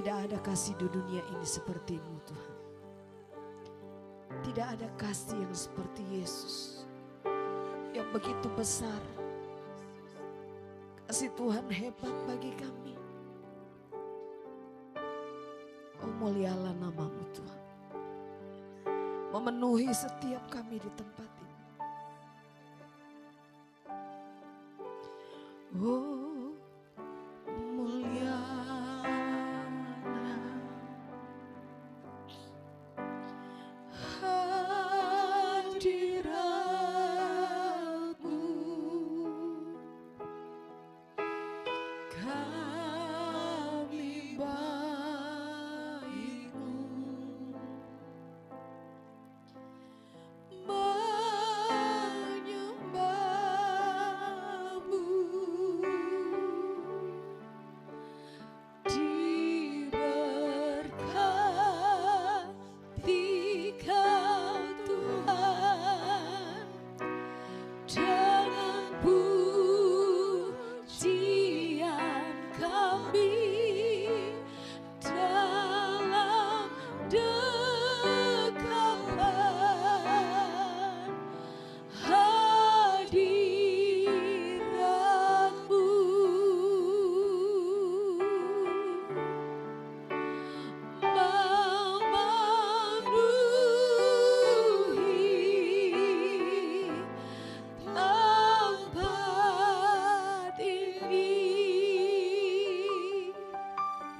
Tidak ada kasih di dunia ini seperti-Mu Tuhan. Tidak ada kasih yang seperti Yesus, yang begitu besar. Kasih Tuhan hebat bagi kami. Oh, mulialah nama-Mu Tuhan, memenuhi setiap kami di tempat ini. Oh,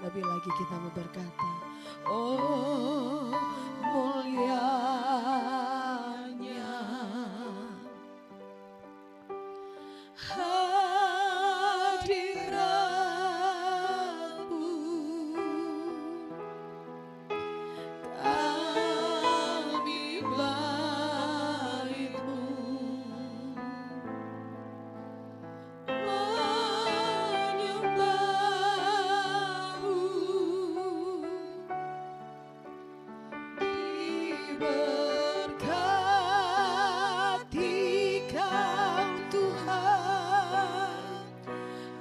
lebih lagi kita mau berkata, oh mulianya hadirat-Mu, kami bait-Mu,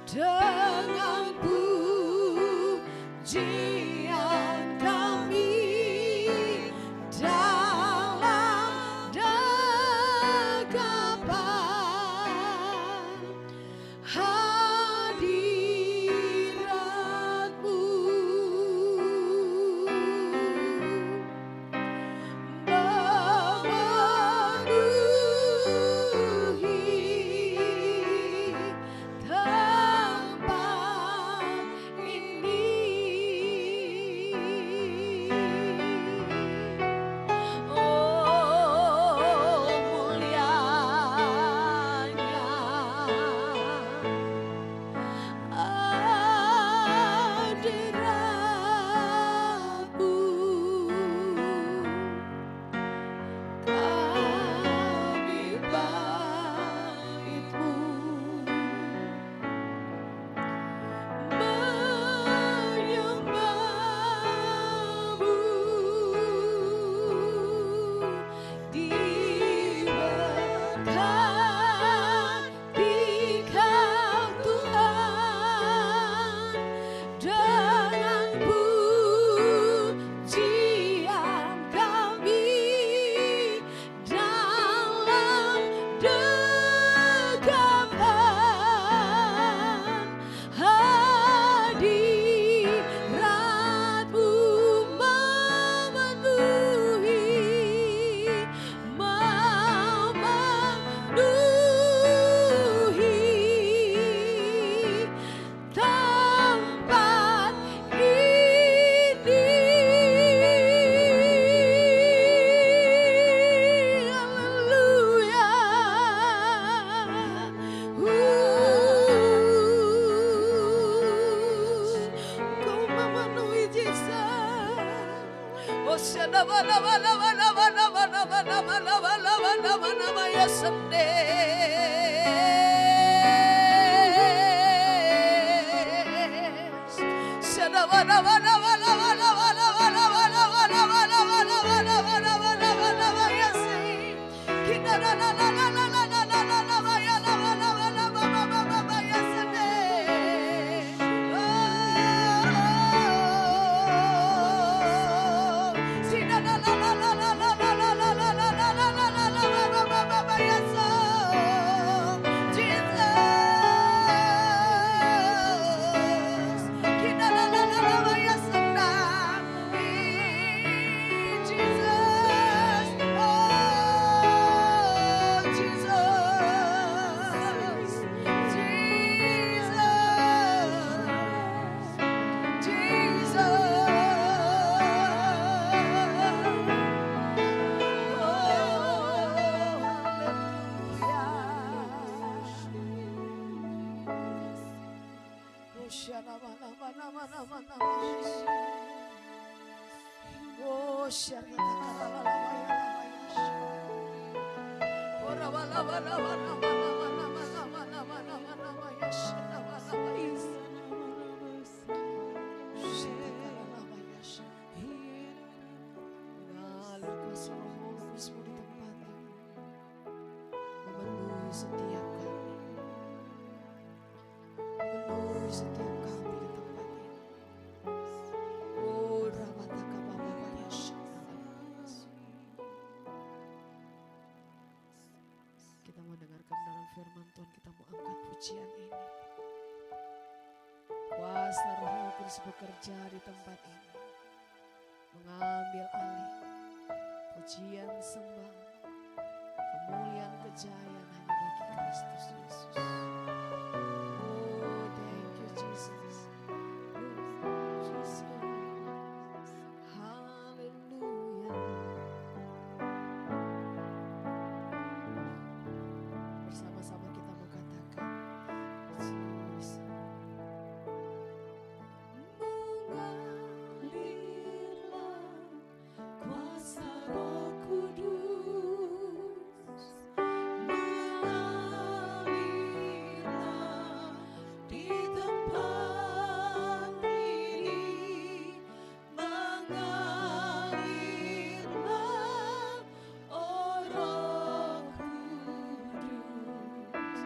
dengan pujian kami dalam dekapan hadirat-Mu, memenuhi Mengalir kuasa Roh Kudus-Mu di tempat ini, memenuhi setiap kami, memenuhi setiap kami di tempat ini. Oh, Rabataka Baba Yasha. Kita mau dengarkan dalam firman Tuhan, kita mau angkat pujian ini. Kuasa Roh Kudus bekerja di tempat ini, mengambil alih pujian sembah, kemuliaan kejayaan hanya bagi Kristus Yesus. Oh, thank you Jesus. Oh, Jesus. Haleluya. Bersama-sama kita mau katakan, Jesus. Mengalirlah kuasa Roh Kudus, mengalirlah di tempat ini, mengalirlah oh Roh Kudus,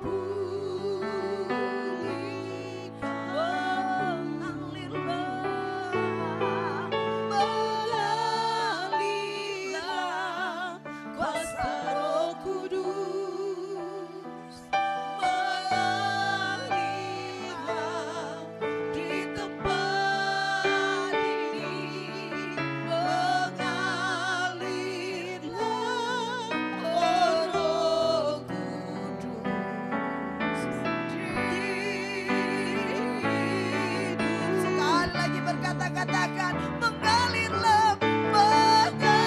pulihkan, mengalirlah kuasa Roh Kudus, mengalirlah di tempat ini, mengalirlah oh Roh Kudus di hidup. Sekali lagi berkata-katakan, mengalirlah, mengalirlah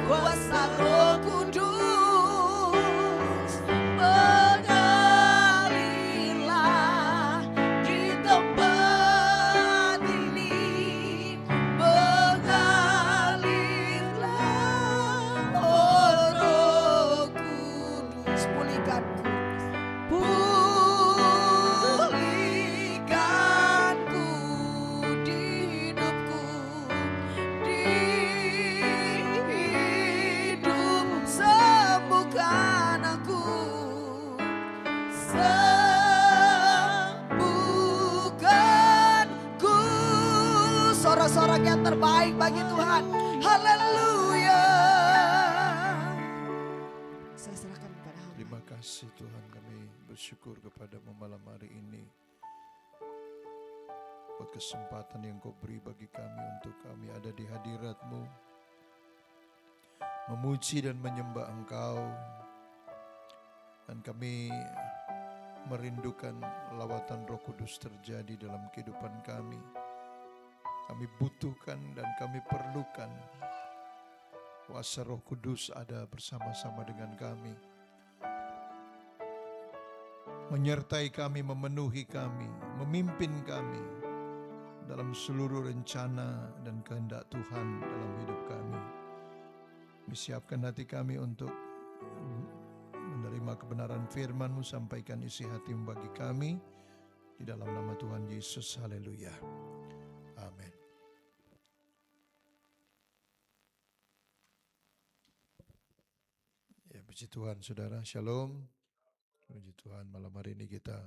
kuasa Roh Kudus, mengalirlah di tempat ini, mengalirlah oh Roh Kudus. Pulihkanku, pulihkanku di hidupku, di hidup, sembuhkan aku, sembuhkanku. Sorak-sorak yang terbaik bagi Tuhan. Haleluya. Saya serahkan kepada hamba. Terima kasih Tuhan, kami bersyukur kepada-Mu malam hari ini buat kesempatan yang Kau beri bagi kami untuk kami ada di hadirat-Mu, memuji dan menyembah Engkau, dan kami merindukan lawatan Roh Kudus terjadi dalam kehidupan kami. Kami butuhkan dan kami perlukan kuasa Roh Kudus ada bersama-sama dengan kami, menyertai kami, memenuhi kami, memimpin kami dalam seluruh rencana dan kehendak Tuhan dalam hidup kami. Siapkan hati kami untuk menerima kebenaran firman-Mu, sampaikan isi hati-Mu bagi kami, di dalam nama Tuhan Yesus. Haleluya. Amin. Ya, puji Tuhan saudara, shalom. Puji Tuhan, malam hari ini kita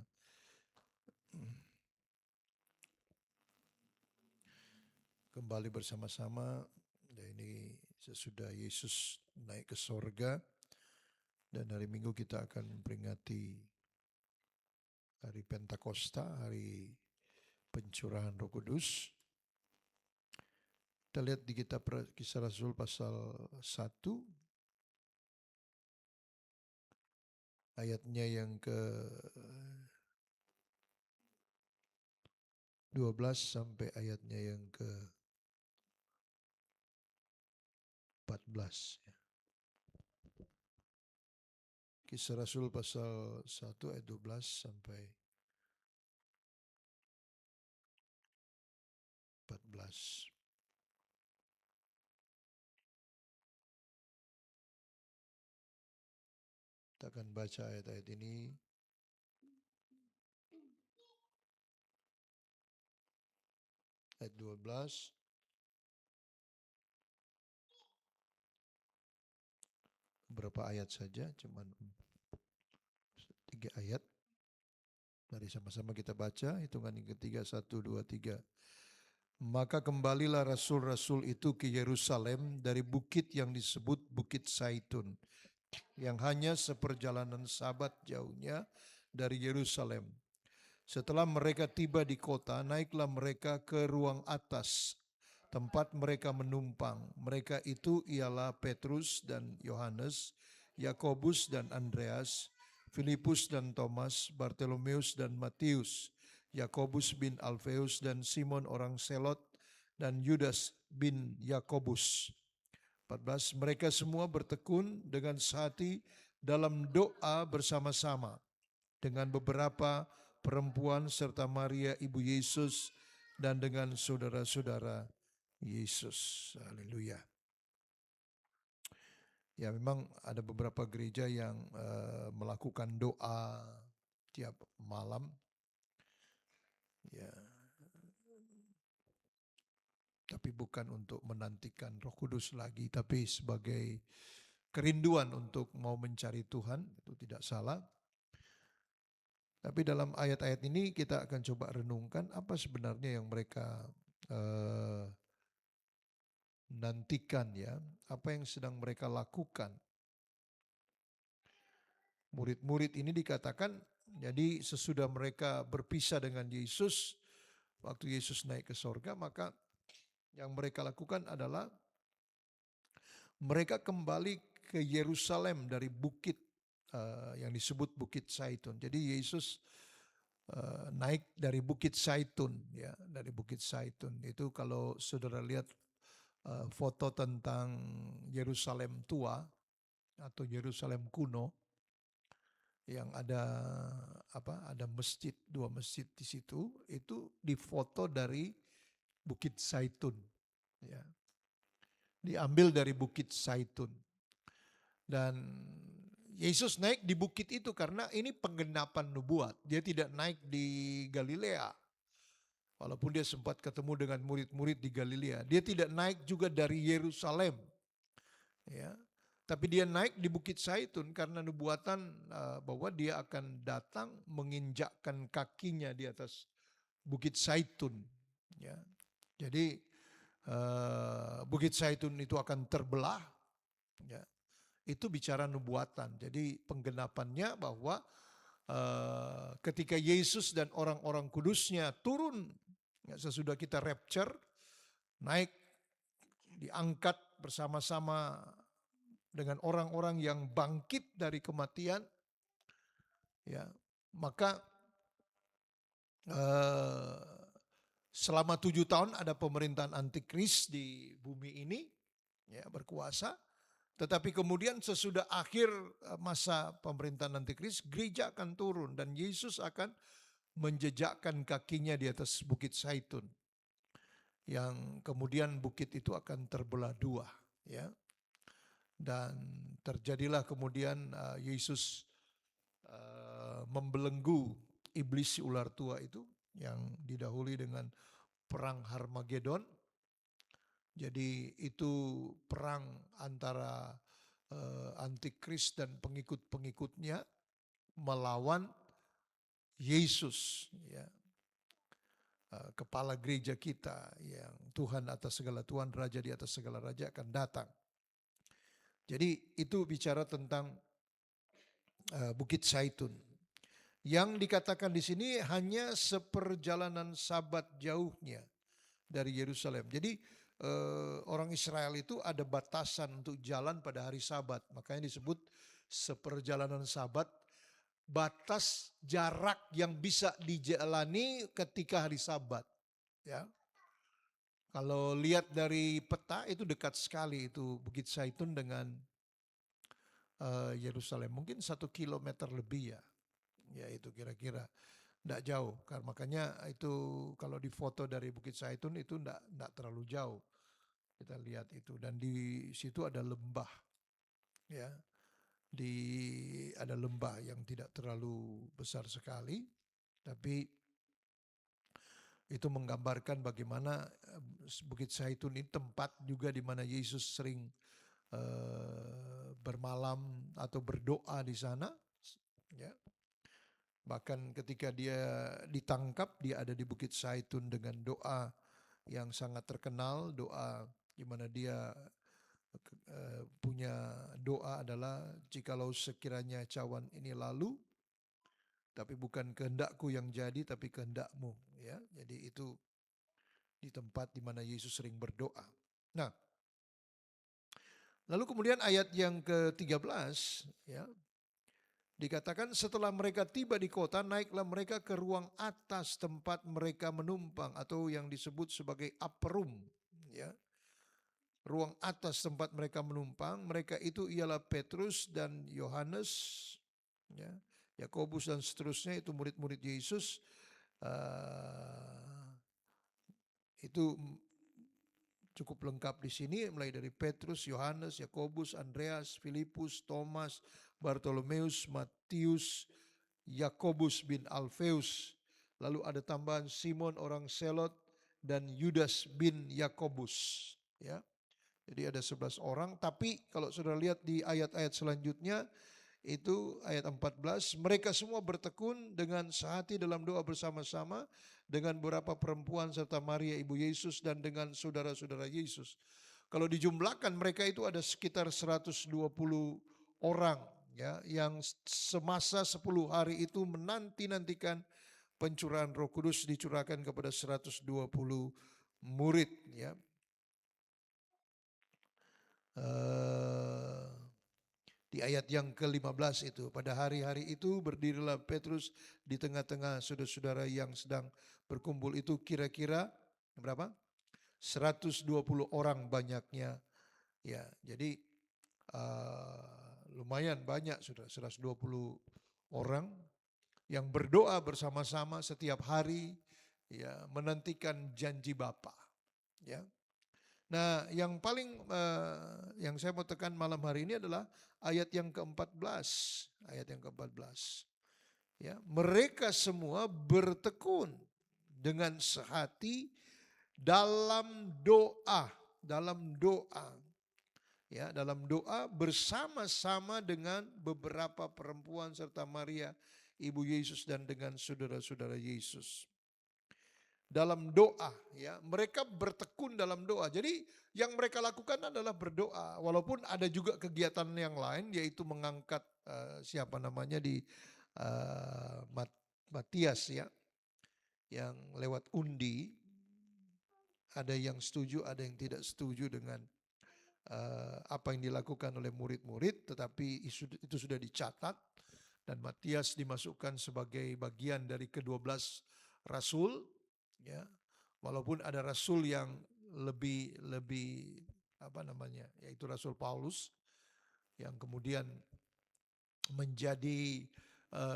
kembali bersama-sama. Dan ini sesudah Yesus naik ke sorga, dan hari Minggu kita akan memperingati hari Pentakosta, hari pencurahan Roh Kudus. Kita lihat di kitab Kisah Rasul pasal 1, ayatnya yang ke-12 sampai ayatnya yang ke-14. Kisah Rasul pasal 1 ayat 12 sampai 14. Kita akan baca ayat-ayat ini. Ayat 12. Berapa ayat saja, cuman 3 ayat. Mari sama-sama kita baca, hitungan yang ketiga, 1, 2, 3. Maka kembalilah rasul-rasul itu ke Yerusalem dari bukit yang disebut Bukit Zaitun, yang hanya seperjalanan sabat jauhnya dari Yerusalem. Setelah mereka tiba di kota, naiklah mereka ke ruang atas, tempat mereka menumpang. Mereka itu ialah Petrus dan Yohanes, Yakobus dan Andreas, Filipus dan Thomas, Bartolomeus dan Matius, Yakobus bin Alfeus dan Simon orang Selot, dan Yudas bin Yakobus. 14. Mereka semua bertekun dengan sehati dalam doa bersama-sama dengan beberapa perempuan serta Maria ibu Yesus dan dengan saudara-saudara Yesus. Haleluya. Ya, memang ada beberapa gereja yang melakukan doa tiap malam. Ya. Tapi bukan untuk menantikan Roh Kudus lagi, tapi sebagai kerinduan untuk mau mencari Tuhan, itu tidak salah. Tapi dalam ayat-ayat ini kita akan coba renungkan apa sebenarnya yang mereka nantikan, ya, apa yang sedang mereka lakukan. Murid-murid ini dikatakan, jadi sesudah mereka berpisah dengan Yesus, waktu Yesus naik ke sorga, maka yang mereka lakukan adalah mereka kembali ke Yerusalem dari bukit yang disebut Bukit Zaitun. Jadi Yesus naik dari Bukit Zaitun, ya, dari Bukit Zaitun. Itu kalau saudara lihat foto tentang Yerusalem tua atau Yerusalem kuno, yang ada ada masjid, 2 masjid di situ, itu difoto dari Bukit Zaitun, ya. Diambil dari Bukit Zaitun. Dan Yesus naik di bukit itu karena ini penggenapan nubuat. Dia tidak naik di Galilea. Walaupun dia sempat ketemu dengan murid-murid di Galilea, dia tidak naik juga dari Yerusalem, ya. Tapi dia naik di Bukit Zaitun karena nubuatan bahwa dia akan datang menginjakkan kakinya di atas Bukit Zaitun, ya. Jadi Bukit Zaitun itu akan terbelah, ya. Itu bicara nubuatan. Jadi penggenapannya bahwa ketika Yesus dan orang-orang kudusnya turun, ya, sesudah kita rapture, naik, diangkat bersama-sama dengan orang-orang yang bangkit dari kematian, ya, maka selama 7 tahun ada pemerintahan antikris di bumi ini, ya, berkuasa. Tetapi kemudian sesudah akhir masa pemerintahan antikris, gereja akan turun dan Yesus akan menjejakkan kakinya di atas Bukit Zaitun, yang kemudian bukit itu akan terbelah 2, ya. Dan terjadilah kemudian Yesus membelenggu iblis si ular tua itu, yang didahului dengan perang Harmagedon. Jadi itu perang antara antikris dan pengikut-pengikutnya melawan Yesus, ya, kepala gereja kita, yang Tuhan atas segala Tuhan, Raja di atas segala Raja akan datang. Jadi itu bicara tentang Bukit Zaitun. Yang dikatakan di sini hanya seperjalanan sabat jauhnya dari Yerusalem. Jadi orang Israel itu ada batasan untuk jalan pada hari Sabat. Makanya disebut seperjalanan Sabat, batas jarak yang bisa dijalani ketika hari Sabat, ya. Kalau lihat dari peta itu dekat sekali itu Bukit Zaitun dengan Yerusalem. Mungkin 1 kilometer lebih ya. Ya itu kira-kira. Tidak jauh. Karena makanya itu kalau difoto dari Bukit Zaitun itu tidak terlalu jauh. Kita lihat itu. Dan di situ ada lembah. Ya. Ada lembah yang tidak terlalu besar sekali. Tapi itu menggambarkan bagaimana Bukit Zaitun ini tempat juga di mana Yesus sering bermalam atau berdoa di sana. Ya. Bahkan ketika dia ditangkap, dia ada di Bukit Zaitun dengan doa yang sangat terkenal, doa di mana dia punya doa adalah jikalau sekiranya cawan ini lalu, tapi bukan kehendakku yang jadi, tapi kehendakmu. Ya, jadi itu di tempat di mana Yesus sering berdoa. Nah, lalu kemudian ayat yang ke-13, ya, dikatakan setelah mereka tiba di kota, naiklah mereka ke ruang atas tempat mereka menumpang atau yang disebut sebagai upper room. Ya. Ruang atas tempat mereka menumpang, mereka itu ialah Petrus dan Yohanes, ya, Yakobus dan seterusnya, itu murid-murid Yesus. Itu cukup lengkap di sini, mulai dari Petrus, Yohanes, Yakobus, Andreas, Filipus, Thomas, Bartolomeus, Matius, Yakobus bin Alfeus. Lalu ada tambahan Simon orang Selot dan Yudas bin Yakobus. Ya, jadi ada 11 orang. Tapi kalau saudara lihat di ayat-ayat selanjutnya, itu ayat 14, mereka semua bertekun dengan sehati dalam doa bersama-sama dengan beberapa perempuan serta Maria ibu Yesus dan dengan saudara-saudara Yesus. Kalau dijumlahkan mereka itu ada sekitar 120 orang, ya, yang semasa 10 hari itu menanti-nantikan pencurahan Roh Kudus dicurahkan kepada 120 murid, ya. Di ayat yang ke-15 itu, pada hari-hari itu berdirilah Petrus di tengah-tengah saudara-saudara yang sedang berkumpul itu, kira-kira berapa? 120 orang banyaknya. Ya, jadi lumayan banyak sudah 120 orang yang berdoa bersama-sama setiap hari, ya, menantikan janji Bapa. Ya. Nah, yang paling yang saya mau tekan malam hari ini adalah ayat yang ke-14. Ayat yang ke-14. Ya, mereka semua bertekun dengan sehati dalam doa, Ya, dalam doa bersama-sama dengan beberapa perempuan serta Maria ibu Yesus dan dengan saudara-saudara Yesus. Dalam doa, ya, mereka bertekun dalam doa. Jadi yang mereka lakukan adalah berdoa, walaupun ada juga kegiatan yang lain, yaitu mengangkat siapa namanya di Matias, ya, yang lewat undi. Ada yang setuju, ada yang tidak setuju dengan apa yang dilakukan oleh murid-murid, tetapi itu sudah dicatat dan Matias dimasukkan sebagai bagian dari ke-12 rasul. Ya, walaupun ada rasul yang lebih yaitu Rasul Paulus yang kemudian menjadi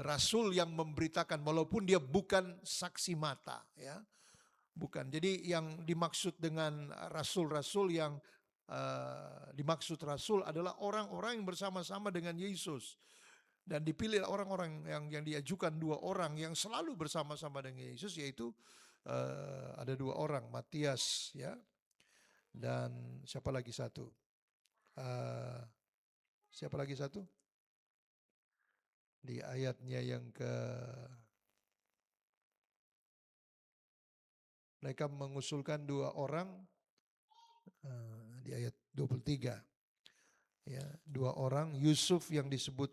rasul yang memberitakan walaupun dia bukan saksi mata, ya, bukan. Jadi yang dimaksud dengan rasul-rasul yang dimaksud rasul adalah orang-orang yang bersama-sama dengan Yesus. Dan dipilih orang-orang yang diajukan 2 orang yang selalu bersama-sama dengan Yesus, yaitu ada 2 orang, Matias, ya, dan siapa lagi satu? Siapa lagi satu? Di ayatnya yang mereka mengusulkan 2 orang di ayat 23. Ya, 2 orang, Yusuf yang disebut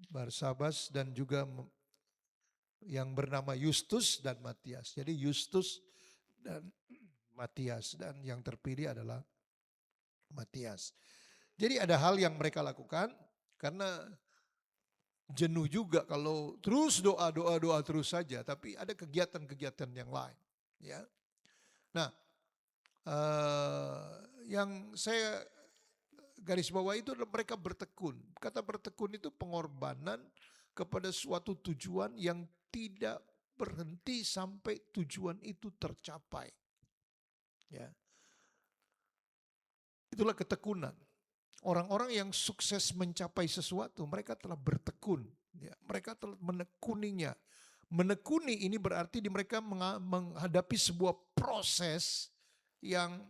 Barsabas dan juga yang bernama Justus dan Matias. Jadi Justus dan Matias, dan yang terpilih adalah Matias. Jadi ada hal yang mereka lakukan karena jenuh juga kalau terus doa terus saja, tapi ada kegiatan-kegiatan yang lain, ya. Nah, yang saya garis bawah itu adalah mereka bertekun. Kata bertekun itu pengorbanan kepada suatu tujuan yang tidak berhenti sampai tujuan itu tercapai. Ya. Itulah ketekunan. Orang-orang yang sukses mencapai sesuatu, mereka telah bertekun. Ya, mereka telah menekuninya. Menekuni ini berarti mereka menghadapi sebuah proses yang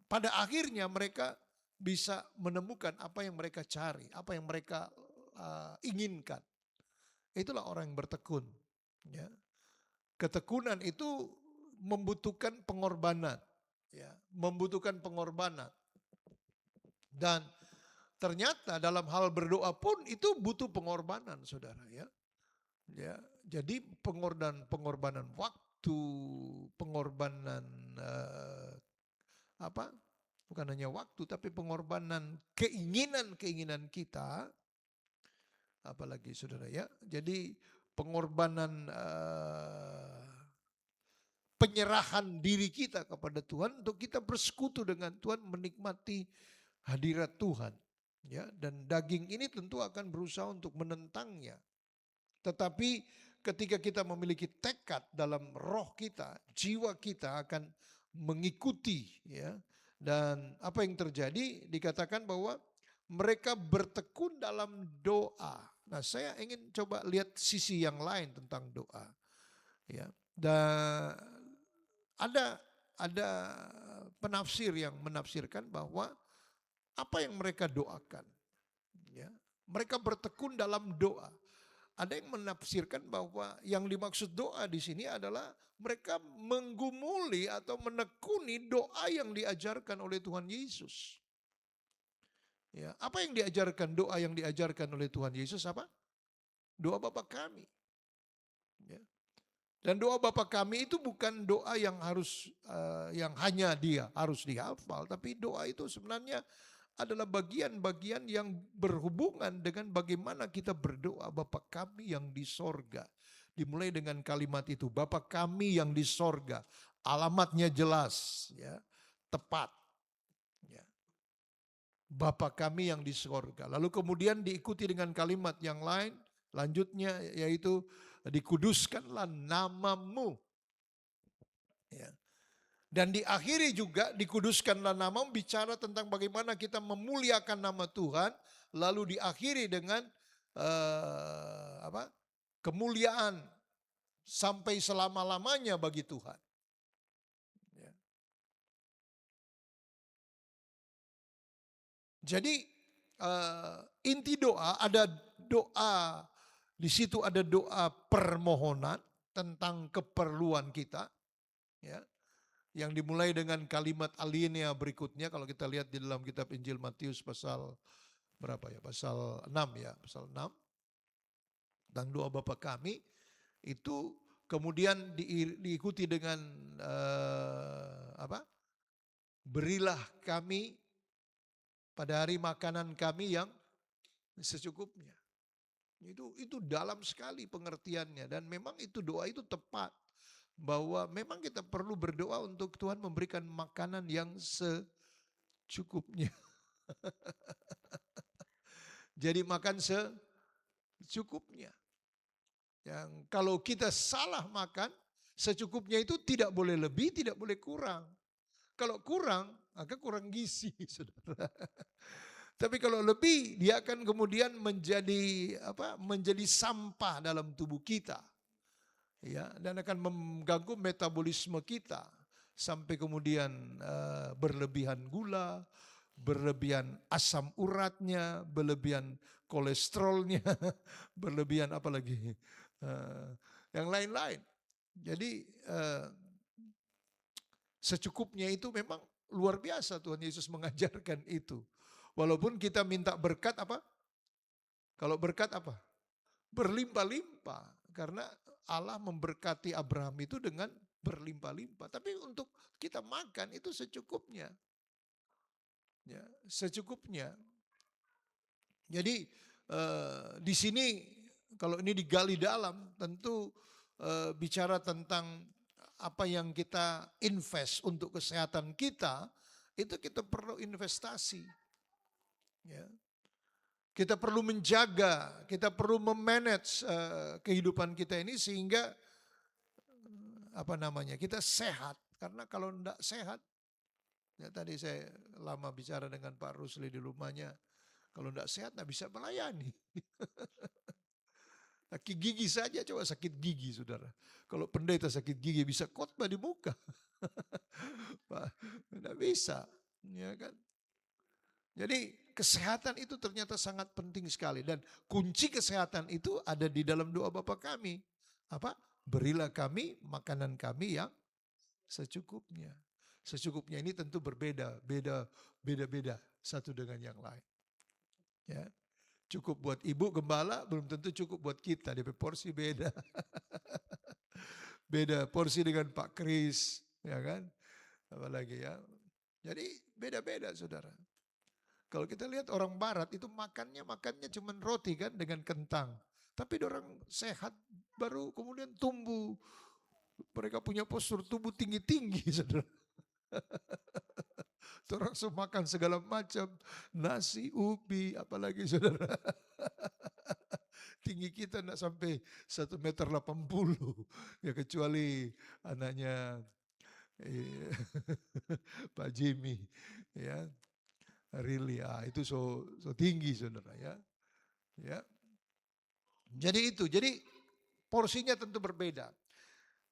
pada akhirnya mereka bisa menemukan apa yang mereka cari, apa yang mereka inginkan. Itulah orang yang bertekun. Ya. Ketekunan itu membutuhkan pengorbanan. Ya, membutuhkan pengorbanan. Dan ternyata dalam hal berdoa pun itu butuh pengorbanan, saudara ya. Ya, jadi pengorbanan waktu, pengorbanan bukan hanya waktu, tapi pengorbanan keinginan kita, apalagi saudara ya. Jadi pengorbanan penyerahan diri kita kepada Tuhan untuk kita bersekutu dengan Tuhan, menikmati hadirat Tuhan. Ya, dan daging ini tentu akan berusaha untuk menentangnya. Tetapi ketika kita memiliki tekad dalam roh kita, jiwa kita akan mengikuti, ya. Dan apa yang terjadi? Dikatakan bahwa mereka bertekun dalam doa. Nah, saya ingin coba lihat sisi yang lain tentang doa. Ya. Dan ada penafsir yang menafsirkan bahwa apa yang mereka doakan, ya, mereka bertekun dalam doa. Ada yang menafsirkan bahwa yang dimaksud doa di sini adalah mereka menggumuli atau menekuni doa yang diajarkan oleh Tuhan Yesus. Ya, apa yang diajarkan, doa yang diajarkan oleh Tuhan Yesus apa? Doa Bapa kami. Ya. Dan doa Bapa kami itu bukan doa yang yang hanya dia harus dihafal, tapi doa itu sebenarnya adalah bagian-bagian yang berhubungan dengan bagaimana kita berdoa. Bapa kami yang di sorga. Dimulai dengan kalimat itu, Bapa kami yang di sorga. Alamatnya jelas, ya, tepat. Ya. Bapa kami yang di sorga. Lalu kemudian diikuti dengan kalimat yang lain, lanjutnya yaitu dikuduskanlah namamu. Ya. Dan diakhiri juga dikuduskanlah namamu, bicara tentang bagaimana kita memuliakan nama Tuhan. Lalu diakhiri dengan kemuliaan sampai selama-lamanya bagi Tuhan. Ya. Jadi inti doa, ada doa, di situ ada doa permohonan tentang keperluan kita. Ya. Yang dimulai dengan kalimat alinea berikutnya, kalau kita lihat di dalam kitab Injil Matius pasal berapa ya? Pasal 6 ya, pasal 6. Dan doa Bapa kami itu kemudian diikuti dengan berilah kami pada hari makanan kami yang secukupnya. Itu dalam sekali pengertiannya, dan memang itu doa itu tepat. Bahwa memang kita perlu berdoa untuk Tuhan memberikan makanan yang secukupnya. Jadi makan secukupnya. Yang kalau kita salah makan, secukupnya itu tidak boleh lebih, tidak boleh kurang. Kalau kurang, maka kurang gizi, saudara. Tapi kalau lebih, dia akan kemudian menjadi sampah dalam tubuh kita. Ya, dan akan mengganggu metabolisme kita sampai kemudian berlebihan gula, berlebihan asam uratnya, berlebihan kolesterolnya, berlebihan apalagi yang lain-lain. Jadi secukupnya itu memang luar biasa, Tuhan Yesus mengajarkan itu. Walaupun kita minta berkat apa? Kalau berkat apa? Berlimpah-limpah. Karena Allah memberkati Abraham itu dengan berlimpah-limpah. Tapi untuk kita makan itu secukupnya. Ya, secukupnya. Jadi di sini kalau ini digali dalam, tentu bicara tentang apa yang kita invest untuk kesehatan kita, itu kita perlu investasi. Ya. Kita perlu menjaga, kita perlu memanage kehidupan kita ini sehingga kita sehat. Karena kalau tidak sehat, ya tadi saya lama bicara dengan Pak Rusli di rumahnya, kalau tidak sehat tidak bisa melayani. Sakit gigi saja, coba sakit gigi saudara. Kalau pendeta sakit gigi bisa khotbah di muka. Tidak bisa, ya kan? Jadi kesehatan itu ternyata sangat penting sekali. Dan kunci kesehatan itu ada di dalam doa Bapa kami. Apa? Berilah kami makanan kami yang secukupnya. Secukupnya ini tentu beda-beda satu dengan yang lain. Ya. Cukup buat ibu gembala, belum tentu cukup buat kita. DP porsi beda. Beda porsi dengan Pak Kris, ya kan? Apalagi ya. Jadi beda-beda saudara. Kalau kita lihat orang barat itu makannya cuma roti kan dengan kentang. Tapi orang sehat baru kemudian tumbuh. Mereka punya postur tubuh tinggi-tinggi saudara. Orang makan segala macam. Nasi, ubi, apalagi saudara. Tinggi kita tidak sampai 1,80 m. Ya kecuali anaknya Pak Jimmy. Ya. Really, itu so tinggi saudara ya. Ya. Jadi porsinya tentu berbeda.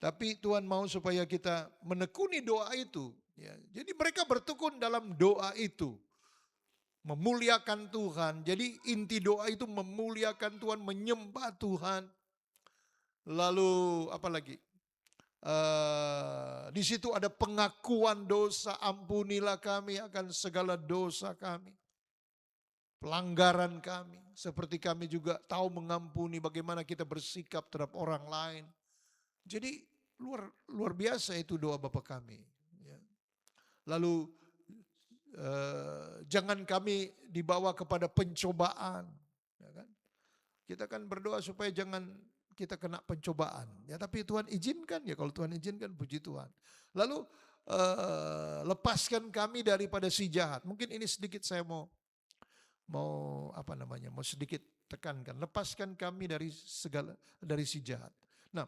Tapi Tuhan mau supaya kita menekuni doa itu. Ya. Jadi mereka bertekun dalam doa itu. Memuliakan Tuhan. Jadi inti doa itu memuliakan Tuhan, menyembah Tuhan. Lalu apa lagi? Di situ ada pengakuan dosa, ampunilah kami akan segala dosa kami, pelanggaran kami, seperti kami juga tahu mengampuni bagaimana kita bersikap terhadap orang lain. Jadi luar biasa itu doa Bapa kami. Ya. Lalu jangan kami dibawa kepada pencobaan. Ya kan? Kita kan berdoa supaya jangan kita kena pencobaan. Ya, tapi Tuhan izinkan ya, kalau Tuhan izinkan puji Tuhan. Lalu lepaskan kami daripada si jahat. Mungkin ini sedikit saya mau sedikit tekankan. Lepaskan kami dari si jahat. Nah,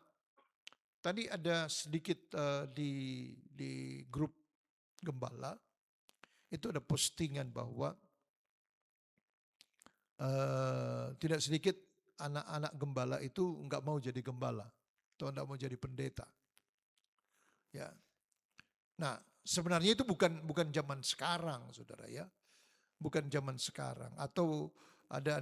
tadi ada sedikit di grup gembala itu ada postingan bahwa tidak sedikit anak-anak gembala itu enggak mau jadi gembala atau enggak mau jadi pendeta. Ya. Nah, sebenarnya itu bukan zaman sekarang, saudara ya. Bukan zaman sekarang. Atau ada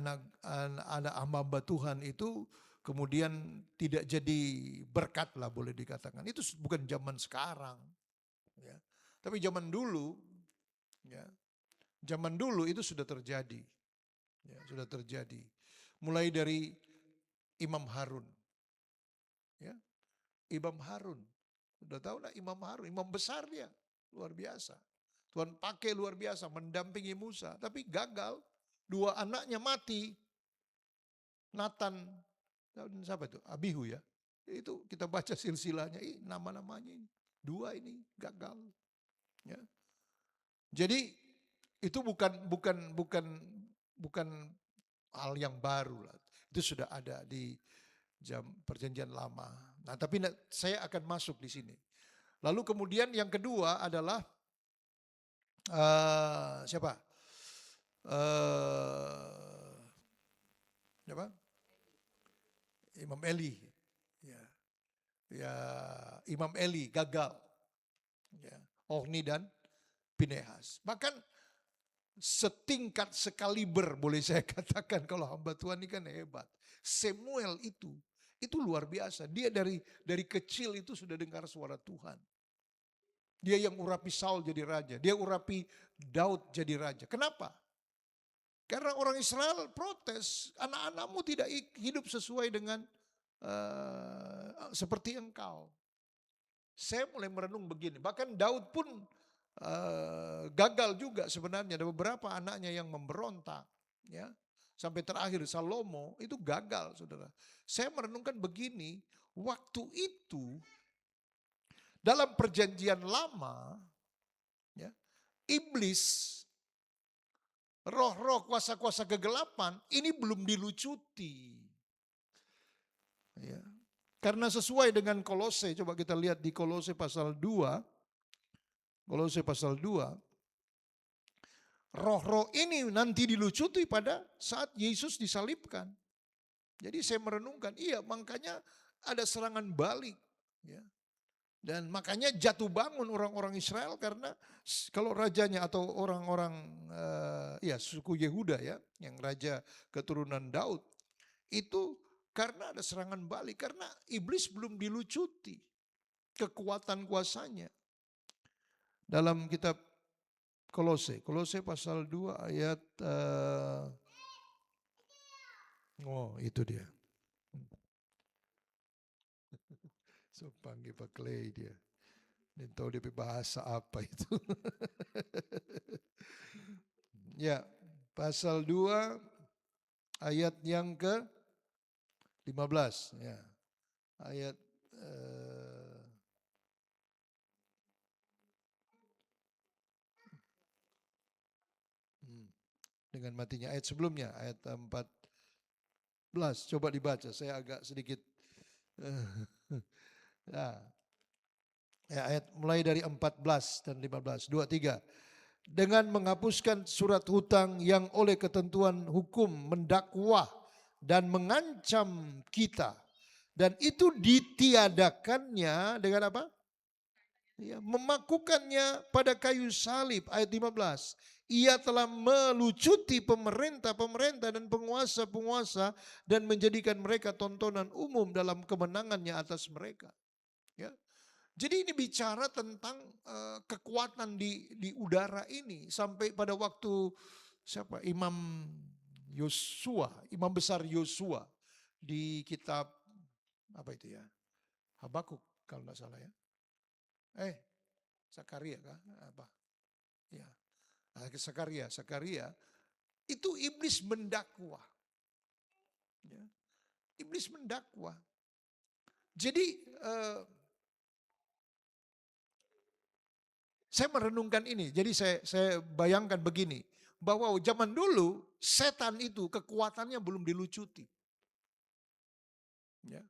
anak hamba Tuhan itu kemudian tidak jadi berkat lah boleh dikatakan. Itu bukan zaman sekarang. Ya. Tapi zaman dulu, ya, zaman dulu itu sudah terjadi. Ya, sudah terjadi. Mulai dari Imam Harun. Ya. Imam Harun. Sudah tahu lah Imam Harun, imam besar dia. Luar biasa. Tuhan pakai luar biasa mendampingi Musa. Tapi gagal. 2 anaknya mati. Nathan, siapa itu? Abihu ya. Itu kita baca silsilahnya. Nama-namanya ini. 2 ini gagal. Ya. Jadi itu bukan hal yang baru lah. Itu sudah ada di perjanjian lama. Nah, tapi saya akan masuk di sini. Lalu kemudian yang kedua adalah siapa? Siapa? Imam Eli. Ya, Imam Eli gagal. Ya, Hofni dan Pinehas. Bahkan setingkat sekaliber boleh saya katakan kalau hamba Tuhan ini kan hebat. Samuel itu luar biasa. Dia dari kecil itu sudah dengar suara Tuhan. Dia yang urapi Saul jadi raja. Dia urapi Daud jadi raja. Kenapa? Karena orang Israel protes. Anak-anakmu tidak hidup sesuai dengan seperti engkau. Saya mulai merenung begini. Bahkan Daud pun gagal juga sebenarnya. Ada beberapa anaknya yang memberontak. Ya. Sampai terakhir Salomo itu gagal, saudara. Saya merenungkan begini, waktu itu dalam perjanjian lama, ya, iblis, roh-roh kuasa-kuasa kegelapan ini belum dilucuti. Ya. Karena sesuai dengan Kolose, coba kita lihat di Kolose pasal 2, Kolose pasal 2, roh-roh ini nanti dilucuti pada saat Yesus disalibkan. Jadi saya merenungkan, iya makanya ada serangan balik. Ya. Dan makanya jatuh bangun orang-orang Israel karena kalau rajanya atau orang-orang ya suku Yehuda ya, yang raja keturunan Daud, itu karena ada serangan balik, karena iblis belum dilucuti kekuatan kuasanya. Dalam kitab Kolose, Kolose pasal 2 ayat, oh itu dia. So panggil Pak Clay dia. Dan tahu dia bahasa apa itu. Ya, pasal 2 ayat yang ke 15. Ya, ayat dengan matinya ayat sebelumnya, ayat 14. Coba dibaca, saya agak sedikit ya, ayat mulai dari 14 dan 15, 2, 3. Dengan menghapuskan surat hutang yang oleh ketentuan hukum mendakwah dan mengancam kita. Dan itu ditiadakannya dengan apa? Ya, memakukannya pada kayu salib, ayat 15. Ia telah melucuti pemerintah-pemerintah dan penguasa-penguasa dan menjadikan mereka tontonan umum dalam kemenangannya atas mereka. Ya. Jadi ini bicara tentang kekuatan di udara ini sampai pada waktu siapa? Imam Yosua, Imam besar Yosua di kitab apa itu ya? Habakuk kalau tidak salah ya. Zakaria kah? Apa? Ya. Zakaria itu iblis mendakwa. Ya. Iblis mendakwa. Jadi saya merenungkan ini. Jadi saya bayangkan begini, bahwa zaman dulu setan itu kekuatannya belum dilucuti. Ya.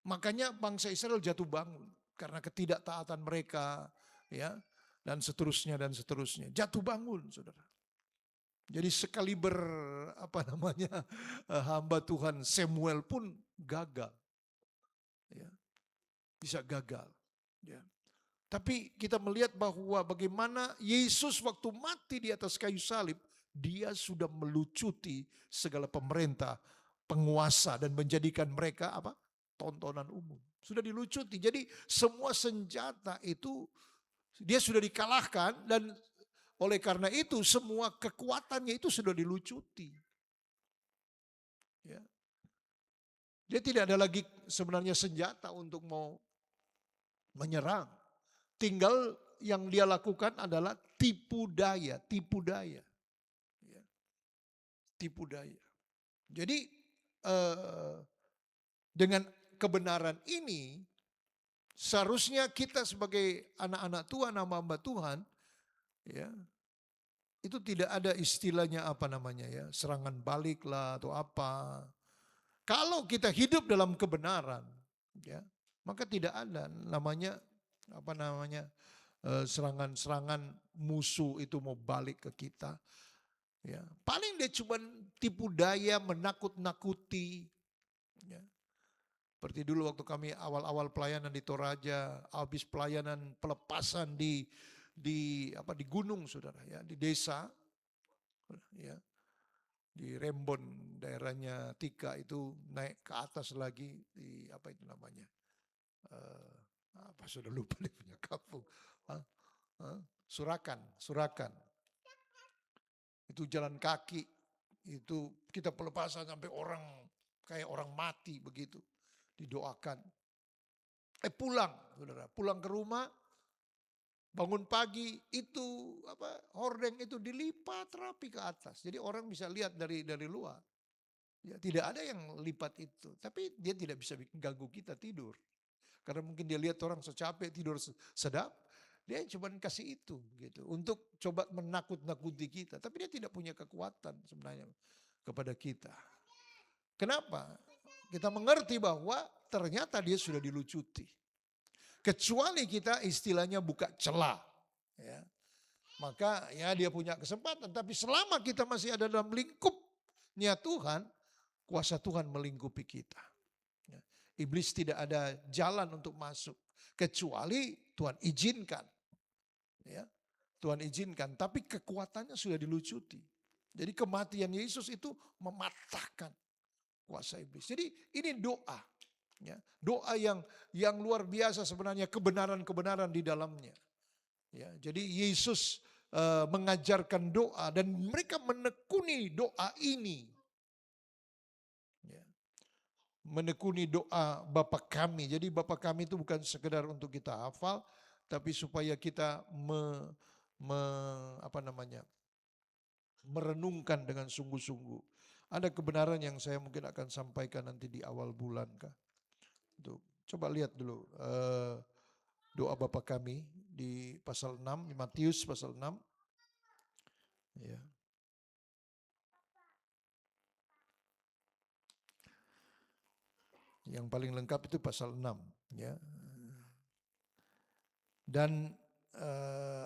Makanya bangsa Israel jatuh bangun karena ketidaktaatan mereka, ya, dan seterusnya dan seterusnya. Jatuh bangun, saudara. Jadi sekaliber apa namanya hamba Tuhan Samuel pun gagal, ya, bisa gagal. Ya. Tapi kita melihat bahwa bagaimana Yesus waktu mati di atas kayu salib, dia sudah melucuti segala pemerintah, penguasa dan menjadikan mereka apa? Tontonan umum. Sudah dilucuti. Jadi semua senjata itu dia sudah dikalahkan dan oleh karena itu semua kekuatannya itu sudah dilucuti. Ya. Dia tidak ada lagi sebenarnya senjata untuk mau menyerang. Tinggal yang dia lakukan adalah tipu daya. Ya. Tipu daya. Jadi dengan kebenaran ini seharusnya kita sebagai anak-anak Tuhan, hamba Tuhan, ya, itu tidak ada istilahnya apa namanya ya, serangan balik lah atau apa. Kalau kita hidup dalam kebenaran, ya, maka tidak ada namanya apa namanya serangan-serangan musuh itu mau balik ke kita. Ya, paling dia cuma tipu daya, menakut-nakuti. Ya. Seperti dulu waktu kami awal-awal pelayanan di Toraja, habis pelayanan pelepasan di gunung, saudara, ya, di desa, ya, di Rembon daerahnya Tika itu naik ke atas lagi di apa itu namanya, apa sudah lupa dia punya kampung, Surakan, itu jalan kaki, itu kita pelepasan sampai orang kayak orang mati begitu, didoakan. Pulang, saudara, pulang ke rumah, bangun pagi itu apa hordeng itu dilipat rapi ke atas, jadi orang bisa lihat dari luar. Ya, tidak ada yang lipat itu, tapi dia tidak bisa ganggu kita tidur. Karena mungkin dia lihat orang secapek tidur sedap, Dia cuma kasih itu gitu untuk coba menakut-nakuti kita, tapi dia tidak punya kekuatan sebenarnya kepada kita. Kenapa? Kita mengerti bahwa ternyata dia sudah dilucuti. Kecuali kita istilahnya buka celah, ya. Maka ya dia punya kesempatan, tapi selama kita masih ada dalam lingkupnya Tuhan, kuasa Tuhan melingkupi kita. Ya. Iblis tidak ada jalan untuk masuk kecuali Tuhan izinkan. Ya, Tuhan izinkan, tapi kekuatannya sudah dilucuti. Jadi kematian Yesus itu mematahkan kuasa iblis. Jadi ini doa, ya, doa yang luar biasa sebenarnya, kebenaran-kebenaran di dalamnya. Ya, jadi Yesus mengajarkan doa dan mereka menekuni doa ini. Ya, menekuni doa Bapa kami. Jadi Bapa kami itu bukan sekedar untuk kita hafal, tapi supaya kita merenungkan dengan sungguh-sungguh. Ada kebenaran yang saya mungkin akan sampaikan nanti di awal bulan kah. Tuh, coba lihat dulu doa Bapa kami di pasal 6, di Matius pasal 6. Ya. Yang paling lengkap itu pasal 6, ya. Dan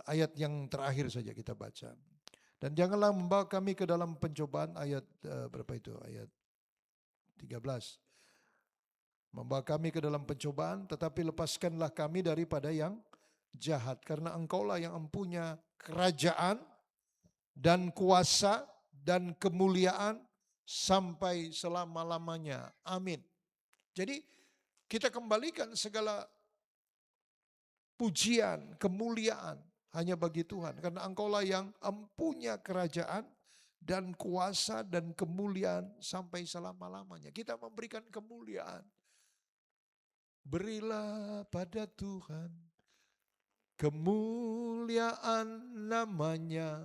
ayat yang terakhir saja kita baca. Dan janganlah membawa kami ke dalam pencobaan, ayat berapa itu? Ayat 13. Membawa kami ke dalam pencobaan, tetapi lepaskanlah kami daripada yang jahat. Karena engkaulah yang empunya kerajaan dan kuasa dan kemuliaan sampai selama-lamanya. Amin. Jadi kita kembalikan segala pujian, kemuliaan hanya bagi Tuhan. Karena engkaulah yang empunya kerajaan dan kuasa dan kemuliaan sampai selama-lamanya. Kita memberikan kemuliaan. Berilah pada Tuhan kemuliaan namanya.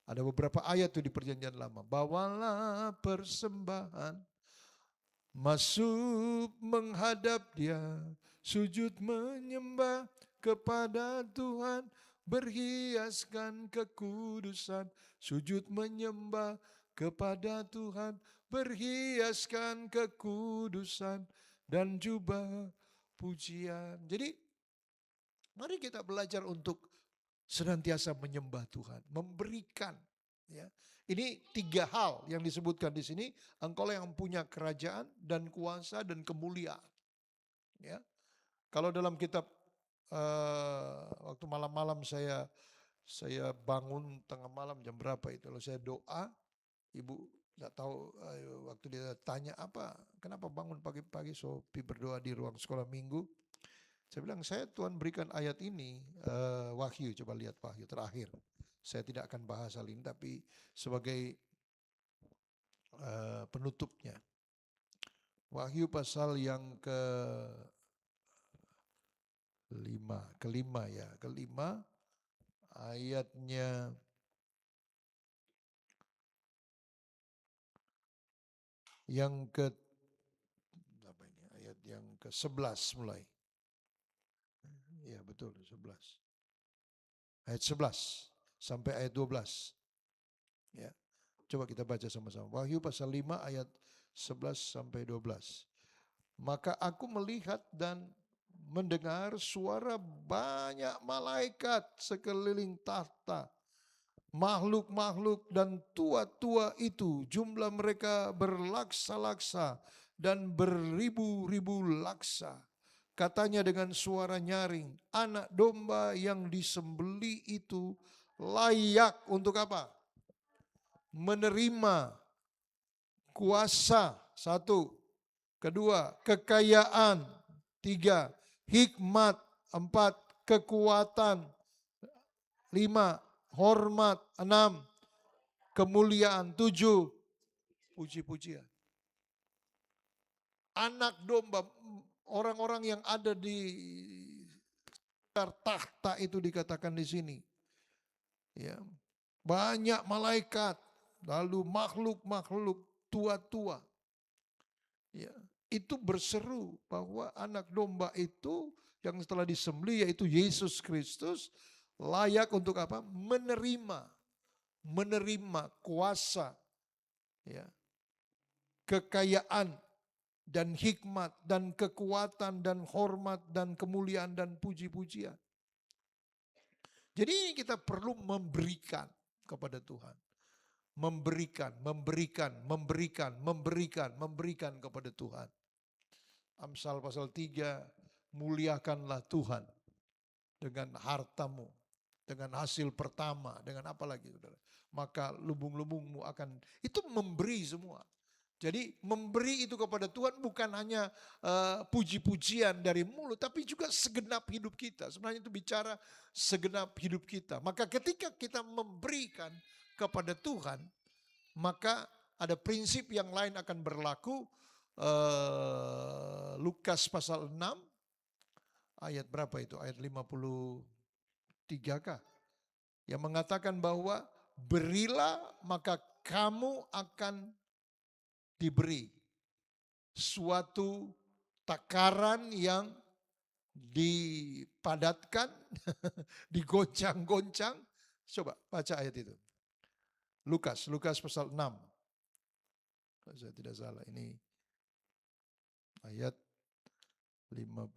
Ada beberapa ayat tuh di perjanjian lama. Bawalah persembahan, masuk menghadap dia, sujud menyembah kepada Tuhan, berhiaskan kekudusan, sujud menyembah kepada Tuhan, berhiaskan kekudusan dan jubah pujian. Jadi mari kita belajar untuk senantiasa menyembah Tuhan, memberikan. Ya, ini 3 hal yang disebutkan di sini. Engkau yang punya kerajaan dan kuasa dan kemuliaan. Ya, kalau dalam kitab waktu malam-malam saya bangun tengah malam jam berapa itu, lalu saya doa, ibu nggak tahu waktu dia tanya apa, kenapa bangun pagi-pagi, Sophie berdoa di ruang sekolah minggu. Saya bilang, saya Tuhan berikan ayat ini, Wahyu, coba lihat Wahyu terakhir. Saya tidak akan bahas hal ini, tapi sebagai penutupnya. Wahyu pasal yang kelima ayatnya yang ayat yang ke-11 mulai. Ya betul, 11. Ayat 11 sampai ayat 12. Ya. Coba kita baca sama-sama. Wahyu pasal 5 ayat 11 sampai 12. Maka aku melihat dan mendengar suara banyak malaikat sekeliling tahta. Makhluk-makhluk dan tua-tua itu, jumlah mereka berlaksa-laksa dan beribu-ribu laksa. Katanya dengan suara nyaring, anak domba yang disembeli itu layak untuk apa? Menerima kuasa, 1. 2, kekayaan, 3, hikmat, 4, kekuatan, 5, hormat, 6, kemuliaan, 7, puji-pujian. Anak domba, orang-orang yang ada di sekitar tahta itu dikatakan di sini. Ya, banyak malaikat, lalu makhluk-makhluk tua-tua. Ya, itu berseru bahwa anak domba itu yang setelah disembelih yaitu Yesus Kristus layak untuk apa? Menerima kuasa, ya, kekayaan dan hikmat dan kekuatan dan hormat dan kemuliaan dan puji-pujian. Jadi kita perlu memberikan kepada Tuhan. Memberikan kepada Tuhan. Amsal pasal 3, muliakanlah Tuhan dengan hartamu, dengan hasil pertama, dengan apa lagi saudara. Maka lubung-lubungmu akan, itu memberi semua. Jadi memberi itu kepada Tuhan bukan hanya puji-pujian dari mulut, tapi juga segenap hidup kita. Sebenarnya itu bicara segenap hidup kita. Maka ketika kita memberikan kepada Tuhan, maka ada prinsip yang lain akan berlaku. Lukas pasal 6, ayat berapa itu? Ayat 53 kah? Yang mengatakan bahwa berilah maka kamu akan diberi suatu takaran yang dipadatkan, digoncang-goncang. Coba baca ayat itu. Lukas pasal 6. Kalau saya tidak salah ini ayat 53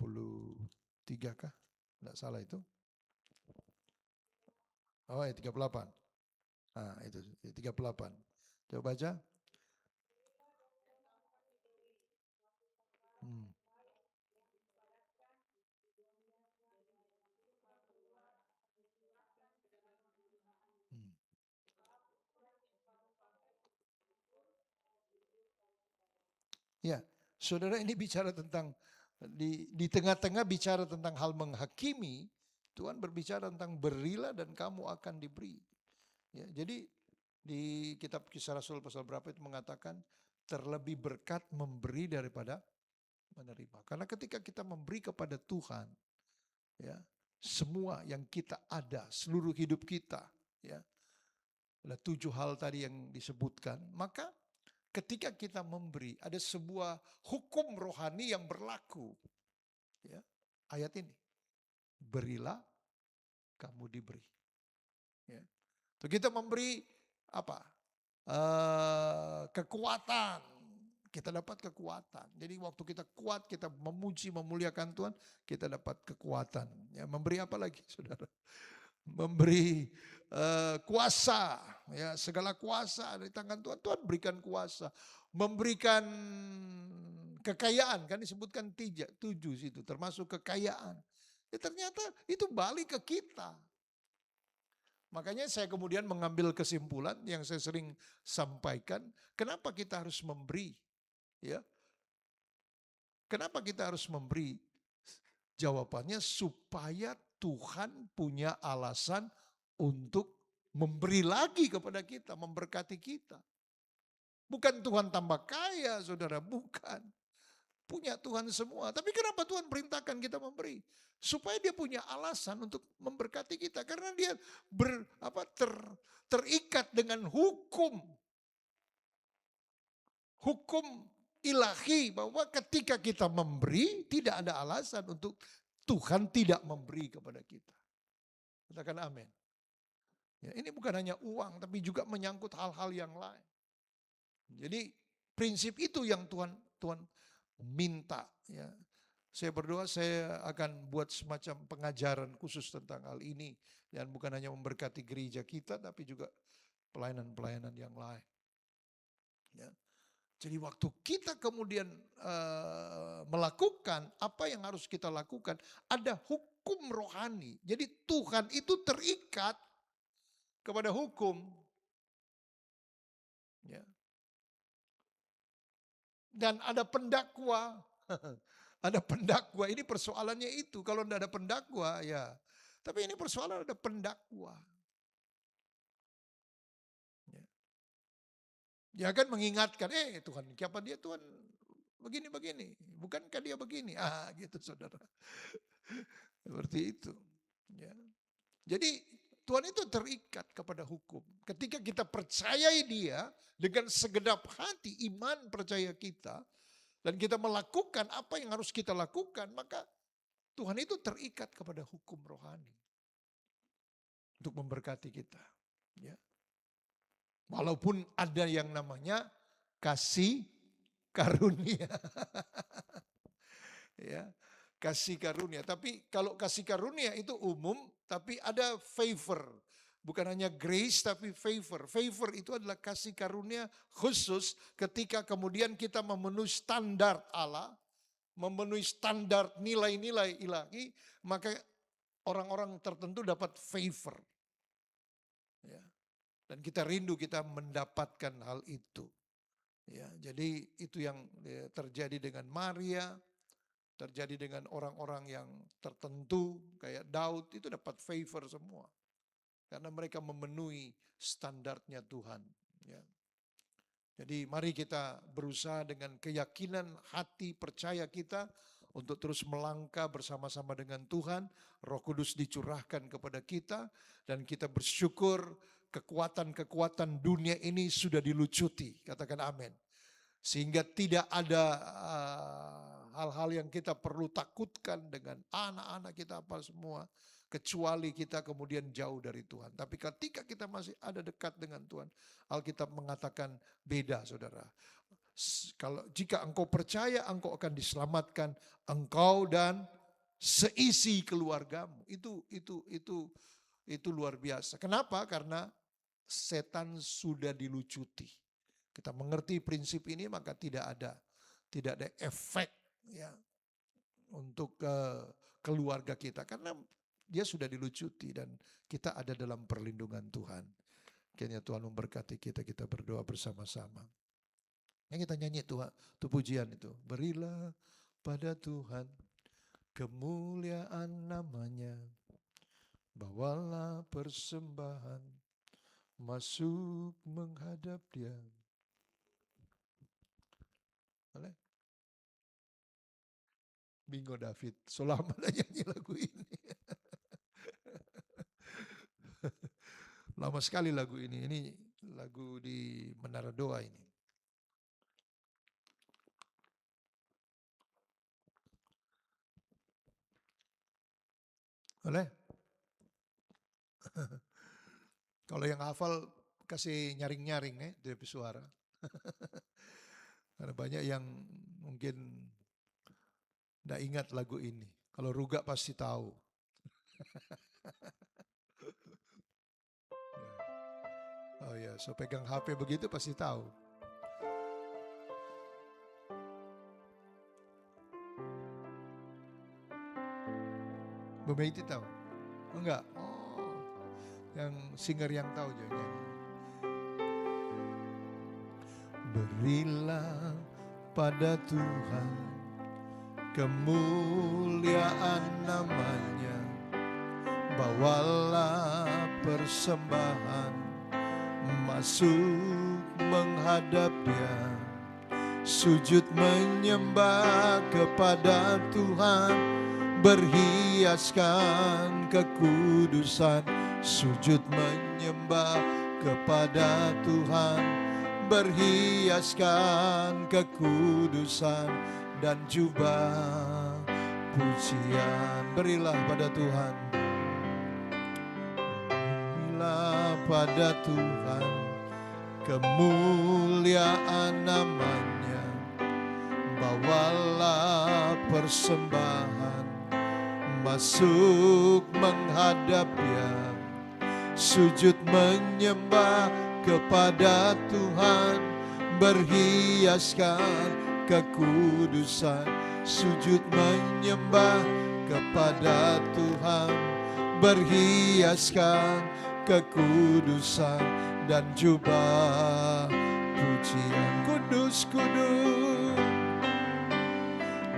kah? Tidak salah itu. Oh ayat 38. Nah itu 38. Coba baca. Ya, saudara, ini bicara tentang di tengah-tengah bicara tentang hal menghakimi. Tuhan berbicara tentang berilah dan kamu akan diberi. Ya, jadi di kitab Kisah Rasul pasal berapa itu mengatakan terlebih berkat memberi daripada menerima. Karena ketika kita memberi kepada Tuhan, ya, semua yang kita ada, seluruh hidup kita, ya, ada 7 hal tadi yang disebutkan, maka ketika kita memberi, ada sebuah hukum rohani yang berlaku. Ya, ayat ini, berilah, kamu diberi. Ya. So, kita memberi apa? Kekuatan. Kita dapat kekuatan. Jadi waktu kita kuat, kita memuji, memuliakan Tuhan, kita dapat kekuatan. Ya, memberi apa lagi, saudara? Memberi kuasa, ya, segala kuasa dari tangan Tuhan. Tuhan berikan kuasa, memberikan kekayaan, kan disebutkan 7 situ, termasuk kekayaan. Ya, ternyata itu balik ke kita. Makanya saya kemudian mengambil kesimpulan yang saya sering sampaikan, kenapa kita harus memberi? Ya, kenapa kita harus memberi? Jawabannya supaya Tuhan punya alasan untuk memberi lagi kepada kita, memberkati kita. Bukan Tuhan tambah kaya, saudara, bukan. Punya Tuhan semua. Tapi kenapa Tuhan perintahkan kita memberi? Supaya dia punya alasan untuk memberkati kita. Karena dia terikat dengan hukum. Hukum ilahi bahwa ketika kita memberi, tidak ada alasan untuk Tuhan tidak memberi kepada kita. Katakan amin. Ya, ini bukan hanya uang, tapi juga menyangkut hal-hal yang lain. Jadi prinsip itu yang Tuhan minta. Ya. Saya berdoa saya akan buat semacam pengajaran khusus tentang hal ini. Dan bukan hanya memberkati gereja kita, tapi juga pelayanan-pelayanan yang lain. Ya. Jadi waktu kita kemudian melakukan apa yang harus kita lakukan, ada hukum rohani. Jadi Tuhan itu terikat kepada hukum. Ya. Dan ada pendakwa. Ada pendakwa, ini persoalannya itu. Kalau tidak ada pendakwa, ya. Tapi ini persoalan ada pendakwa. Dia akan mengingatkan, Tuhan, siapa dia Tuhan begini-begini, bukankah dia begini? Gitu saudara. Seperti itu. Ya. Jadi Tuhan itu terikat kepada hukum. Ketika kita percayai dia dengan segenap hati, iman percaya kita, dan kita melakukan apa yang harus kita lakukan, maka Tuhan itu terikat kepada hukum rohani untuk memberkati kita. Ya. Walaupun ada yang namanya kasih karunia. Ya, kasih karunia. Tapi kalau kasih karunia itu umum, tapi ada favor. Bukan hanya grace tapi favor. Favor itu adalah kasih karunia khusus ketika kemudian kita memenuhi standar Allah, memenuhi standar nilai-nilai ilahi, maka orang-orang tertentu dapat favor. Ya. Dan kita rindu kita mendapatkan hal itu. Ya, jadi itu yang terjadi dengan Maria, terjadi dengan orang-orang yang tertentu kayak Daud, itu dapat favor semua. Karena mereka memenuhi standarnya Tuhan. Ya. Jadi mari kita berusaha dengan keyakinan hati percaya kita untuk terus melangkah bersama-sama dengan Tuhan. Roh Kudus dicurahkan kepada kita dan kita bersyukur kekuatan-kekuatan dunia ini sudah dilucuti. Katakan amin. Sehingga tidak ada hal-hal yang kita perlu takutkan dengan anak-anak kita apa semua. Kecuali kita kemudian jauh dari Tuhan. Tapi ketika kita masih ada dekat dengan Tuhan, Alkitab mengatakan beda, saudara. Jika engkau percaya, engkau akan diselamatkan, engkau dan seisi keluargamu. Itu luar biasa. Kenapa? Karena setan sudah dilucuti. Kita mengerti prinsip ini, maka tidak ada efek ya untuk keluarga kita, karena dia sudah dilucuti dan kita ada dalam perlindungan Tuhan. Kiranya Tuhan memberkati kita, kita berdoa bersama-sama. Yang kita nyanyi Tuhan, itu pujian itu. Berilah pada Tuhan kemuliaan namanya, bawalah persembahan masuk menghadap Dia. Boleh? Bingo David, selama nyanyi lagu ini. Lama sekali lagu ini lagu di Menara Doa ini. Boleh? Kalau yang hafal kasih nyaring-nyaring ya dari suara. Karena banyak yang mungkin tidak ingat lagu ini. Kalau Ruga pasti tahu. Oh ya, so pegang HP begitu pasti tahu. Bu Meiti tahu? Oh, enggak? Oh, yang singer yang tahu juga. Berilah pada Tuhan kemuliaan namanya, bawalah persembahan masuk menghadap Dia, sujud menyembah kepada Tuhan, berhiaskan kekudusan, sujud menyembah kepada Tuhan, berhiaskan kekudusan dan jubah pujian. Berilah pada Tuhan, berilah pada Tuhan kemuliaan namanya, bawalah persembahan masuk menghadap Dia, sujud menyembah kepada Tuhan, berhiaskan kekudusan, sujud menyembah kepada Tuhan, berhiaskan kekudusan dan jubah pujian. Kudus, kudus,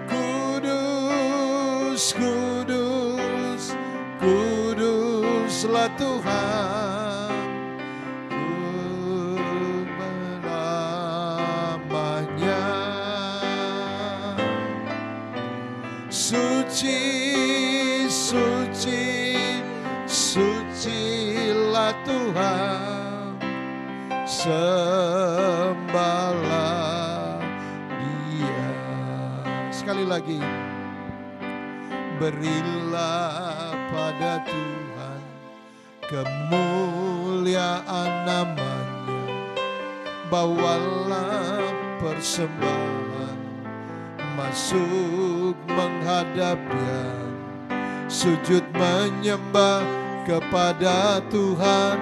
kudus, kudus, kuduslah Tuhan, namanya. Suci, suci, sucilah Tuhan, sembahlah Dia. sekali lagi. Berilah pada Tuhan kemuliaan namanya. Bawalah persembahan masuk menghadap Dia. Sujud menyembah kepada Tuhan,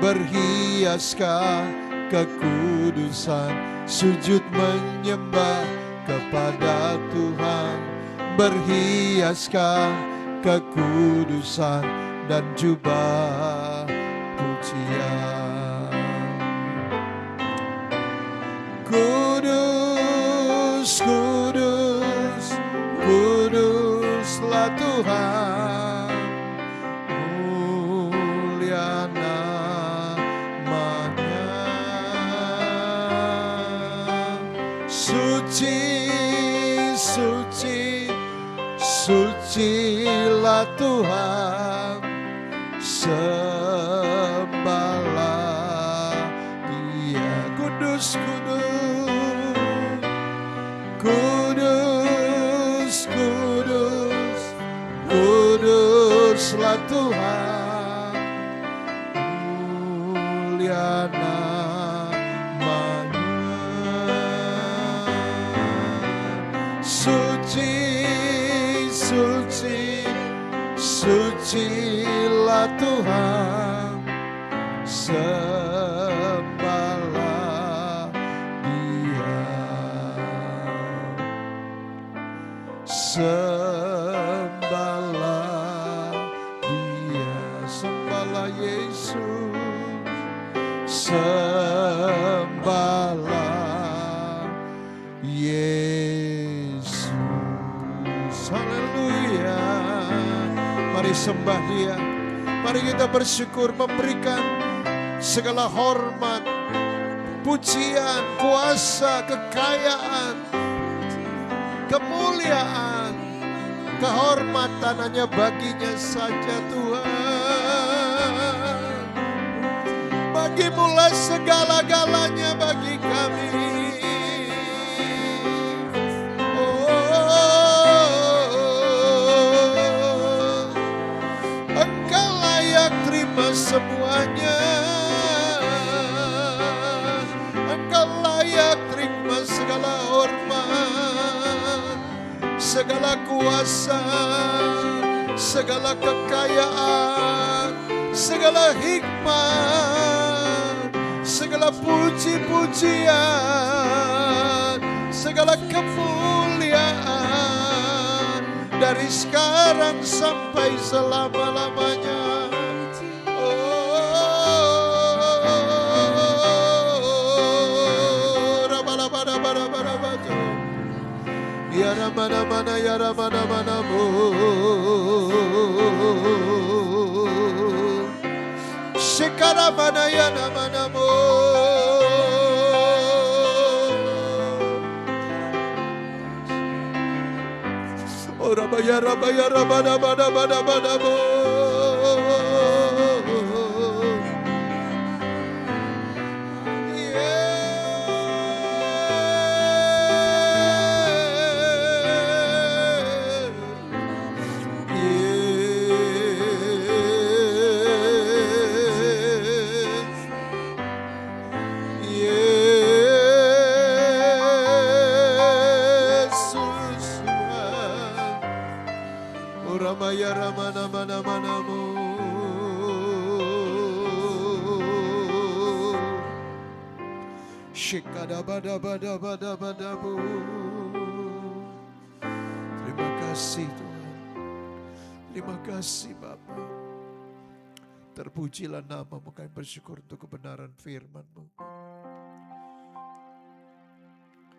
berhiaskan kekudusan. Sujud menyembah kepada Tuhan, berhiaskan kekudusan dan jubah pujian. Kudus, kudus, kuduslah Tuhan, mulia namanya. Suci, suci, sucilah Tuhan, sembahlah Dia. Kudus, kudus, kudus, kudus, kuduslah Tuhan, mulia namanya. Suci, suci, sucilah Tuhan, sembahlah Dia. Sembahlah Dia, sembahlah Yesus, sembahlah Yesus. Haleluya. Mari sembah Dia. Mari kita bersyukur, memberikan segala hormat, pujian, kuasa, kekayaan, kemuliaan, kehormatan hanya baginya saja Tuhan. Bagimulah segala-galanya bagi kami. Engkau layak terima semuanya. Engkau layak terima segala hormat, segala kuasa, segala kekayaan, segala hikmat, segala puji-pujian, segala kemuliaan dari sekarang sampai selama-lamanya. Ya ramana mana ya ramana mana mu, sekara mana ya namana mu. Oh rabaya rabaya rabana mana mana mana mu. Ramaya ramana mana manamu. Shikada bada bada bada badabu. Terima kasih Tuhan. Terima kasih Bapa. Terpujilah namamu, kami bersyukur untuk kebenaran firman-Mu.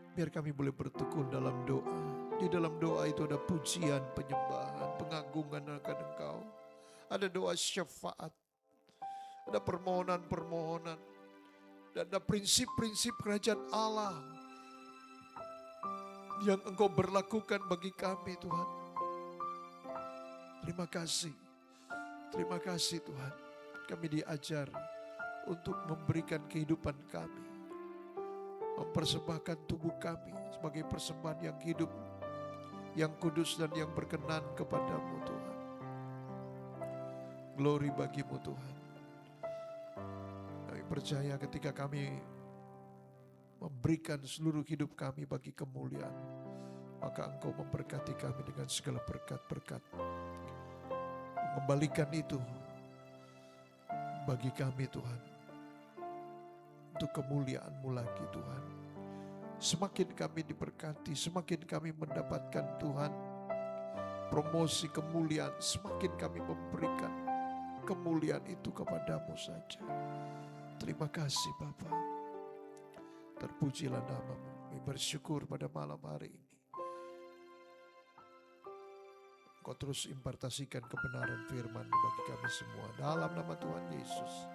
Biar kami boleh bertekun dalam doa. Di dalam doa itu ada pujian, penyembahan, pengagungan akan Engkau. Ada doa syafaat, ada permohonan-permohonan, dan ada prinsip-prinsip kerajaan Allah yang Engkau berlakukan bagi kami Tuhan. Terima kasih Tuhan. Kami diajar untuk memberikan kehidupan kami, mempersembahkan tubuh kami sebagai persembahan yang hidup, yang kudus dan yang berkenan kepadamu Tuhan. Glory bagimu Tuhan. Kami percaya ketika kami memberikan seluruh hidup kami bagi kemuliaan, maka Engkau memberkati kami dengan segala berkat-berkat. Mengembalikan itu bagi kami Tuhan, untuk kemuliaan-Mu lagi Tuhan. Semakin kami diberkati, semakin kami mendapatkan Tuhan promosi kemuliaan, semakin kami memberikan kemuliaan itu kepadamu saja. Terima kasih Bapa. Terpujilah nama-Mu. Kami bersyukur pada malam hari ini. Kau terus impartasikan kebenaran firman bagi kami semua. Dalam nama Tuhan Yesus.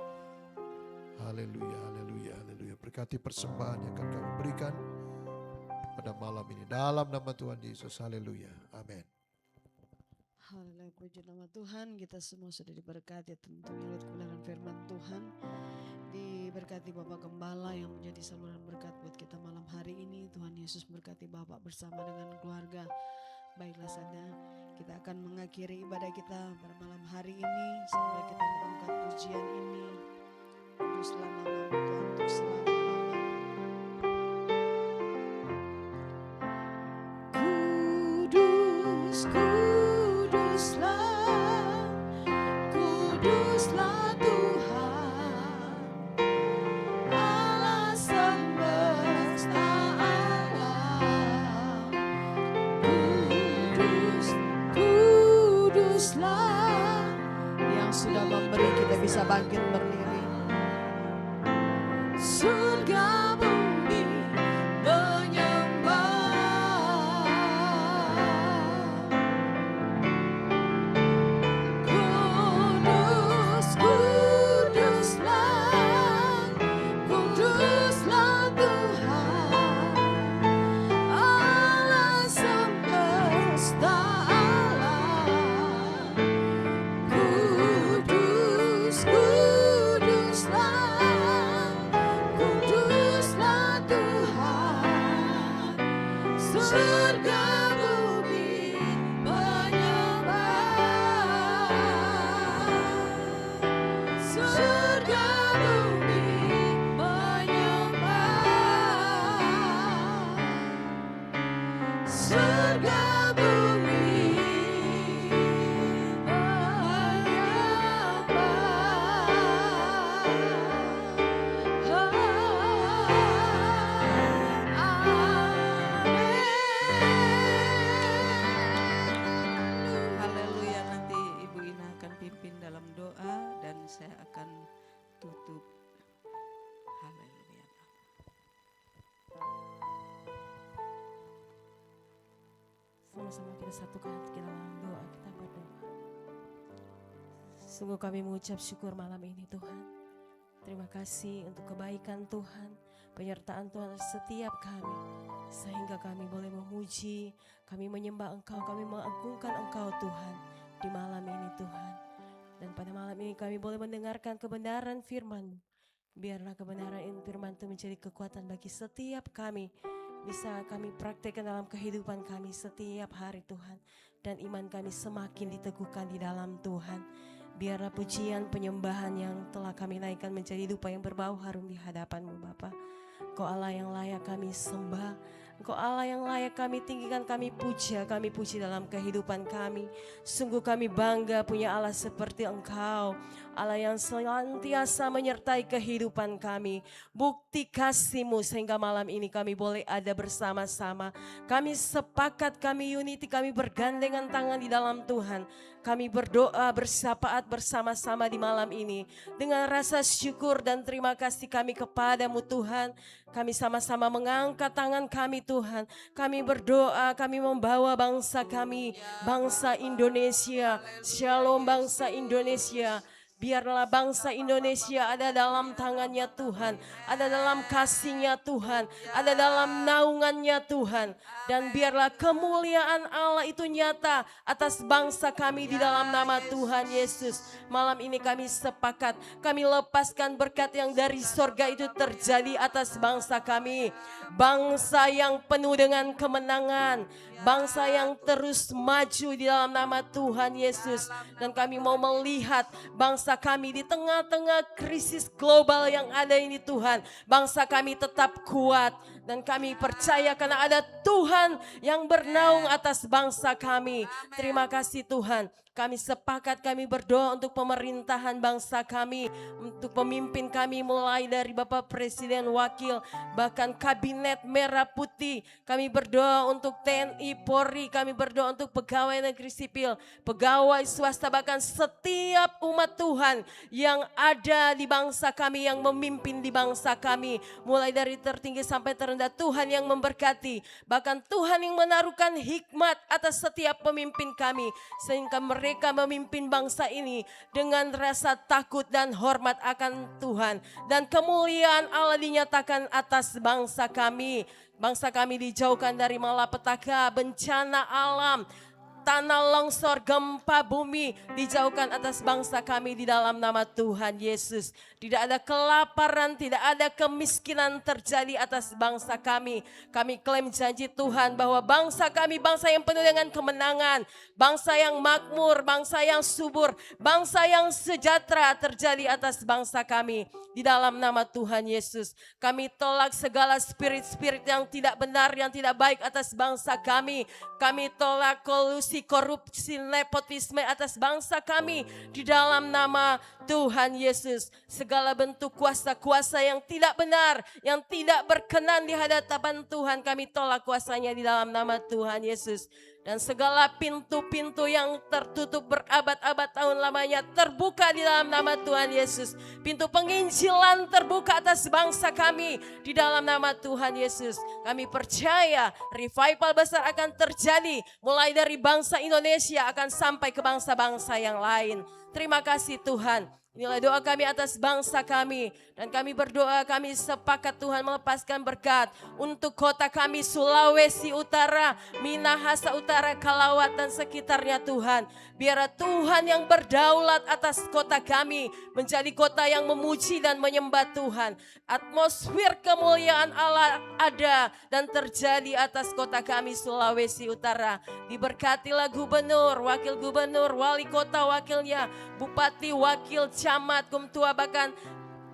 Haleluya, haleluya, haleluya. Berkati persembahan yang akan kami berikan pada malam ini. Dalam nama Tuhan Yesus. Haleluya. Amin. Haleluya, puji nama Tuhan. Kita semua sudah diberkati tentunya oleh kebenaran firman Tuhan. Diberkati Bapak Gembala yang menjadi saluran berkat buat kita malam hari ini. Tuhan Yesus berkati Bapak bersama dengan keluarga. Baiklah saja, kita akan mengakhiri ibadah kita pada malam hari ini sampai kita mengangkat pujian ini. Kuduslah nama Tuhan untuk selama-lamanya. Kudus, kuduslah, kuduslah Tuhan, Allah semesta alam. Kudus, kuduslah, yang sudah memberi kita bisa bangkit berdiri. Surga bumi menyembah. Kudus, kuduslah, kuduslah Tuhan, Allah semesta alam. Kudus, kuduslah, kuduslah Tuhan, surga bumi menyembah. Surga bumi menyembah. Surga bumi Haleluya, nanti Ibu Ina akan pimpin dalam doa dan saya akan tutup. Haleluya. Sama-sama kita satukan hati kita dalam doa, kita berdoa. Sungguh kami mengucap syukur malam ini Tuhan. Terima kasih untuk kebaikan Tuhan, penyertaan Tuhan atas setiap kami. Sehingga kami boleh memuji, kami menyembah Engkau, kami mengagungkan Engkau Tuhan di malam ini Tuhan. Dan pada malam ini kami boleh mendengarkan kebenaran firman. Biarlah kebenaran firman itu menjadi kekuatan bagi setiap kami. Bisa kami praktekkan dalam kehidupan kami setiap hari Tuhan. Dan iman kami semakin diteguhkan di dalam Tuhan. Biarlah pujian penyembahan yang telah kami naikkan menjadi dupa yang berbau harum di hadapan-Mu Bapa. Engkau Allah yang layak kami sembah. Engkau Allah yang layak kami tinggikan, kami puji dalam kehidupan kami. Sungguh kami bangga punya Allah seperti Engkau. Allah yang senantiasa menyertai kehidupan kami. Bukti kasih-Mu sehingga malam ini kami boleh ada bersama-sama. Kami sepakat, kami unity, kami bergandengan tangan di dalam Tuhan. Kami berdoa bersapaat bersama-sama di malam ini. Dengan rasa syukur dan terima kasih kami kepada-Mu Tuhan. Kami sama-sama mengangkat tangan kami Tuhan. Kami berdoa, kami membawa bangsa kami, bangsa Indonesia. Shalom bangsa Indonesia. Biarlah bangsa Indonesia ada dalam tangannya Tuhan, ada dalam kasih-Nya Tuhan, ada dalam naungannya Tuhan. Dan biarlah kemuliaan Allah itu nyata atas bangsa kami di dalam nama Tuhan Yesus. Malam ini kami sepakat, kami lepaskan berkat yang dari sorga itu terjadi atas bangsa kami. Bangsa yang penuh dengan kemenangan, bangsa yang terus maju di dalam nama Tuhan Yesus. Dan kami mau melihat bangsa kami di tengah-tengah krisis global yang ada ini Tuhan. Bangsa kami tetap kuat dan kami percaya karena ada Tuhan yang bernaung atas bangsa kami. Terima kasih Tuhan. Kami sepakat, kami berdoa untuk pemerintahan bangsa kami, untuk pemimpin kami mulai dari Bapak Presiden, Wakil, bahkan Kabinet Merah Putih. Kami berdoa untuk TNI, Polri, kami berdoa untuk pegawai negeri sipil, pegawai swasta, bahkan setiap umat Tuhan yang ada di bangsa kami, yang memimpin di bangsa kami. Mulai dari tertinggi sampai terendah, Tuhan yang memberkati. Bahkan Tuhan yang menaruhkan hikmat atas setiap pemimpin kami, sehingga mereka memimpin bangsa ini dengan rasa takut dan hormat akan Tuhan. Dan kemuliaan Allah dinyatakan atas bangsa kami. Bangsa kami dijauhkan dari malapetaka, bencana alam, tanah longsor, gempa bumi, dijauhkan atas bangsa kami di dalam nama Tuhan Yesus. Tidak ada kelaparan, tidak ada kemiskinan terjadi atas bangsa kami. Kami klaim janji Tuhan bahwa bangsa kami bangsa yang penuh dengan kemenangan, bangsa yang makmur, bangsa yang subur, bangsa yang sejahtera terjadi atas bangsa kami. Di dalam nama Tuhan Yesus, kami tolak segala spirit-spirit yang tidak benar, yang tidak baik atas bangsa kami. Kami tolak kolusi, korupsi, nepotisme atas bangsa kami. Di dalam nama Tuhan Yesus, segala bentuk kuasa-kuasa yang tidak benar, yang tidak berkenan di hadapan Tuhan, kami tolak kuasanya di dalam nama Tuhan Yesus. Dan segala pintu-pintu yang tertutup berabad-abad tahun lamanya terbuka di dalam nama Tuhan Yesus. Pintu penginjilan terbuka atas bangsa kami di dalam nama Tuhan Yesus. Kami percaya revival besar akan terjadi mulai dari bangsa Indonesia akan sampai ke bangsa-bangsa yang lain. Terima kasih Tuhan. Inilah doa kami atas bangsa kami. Dan kami berdoa, kami sepakat Tuhan melepaskan berkat untuk kota kami Sulawesi Utara, Minahasa Utara, Kalawat dan sekitarnya Tuhan. Biar Tuhan yang berdaulat atas kota kami menjadi kota yang memuji dan menyembah Tuhan. Atmosfer kemuliaan Allah ada dan terjadi atas kota kami Sulawesi Utara. Diberkatilah gubernur, wakil gubernur, wali kota wakilnya, bupati, wakil, camat, kumtua, bahkan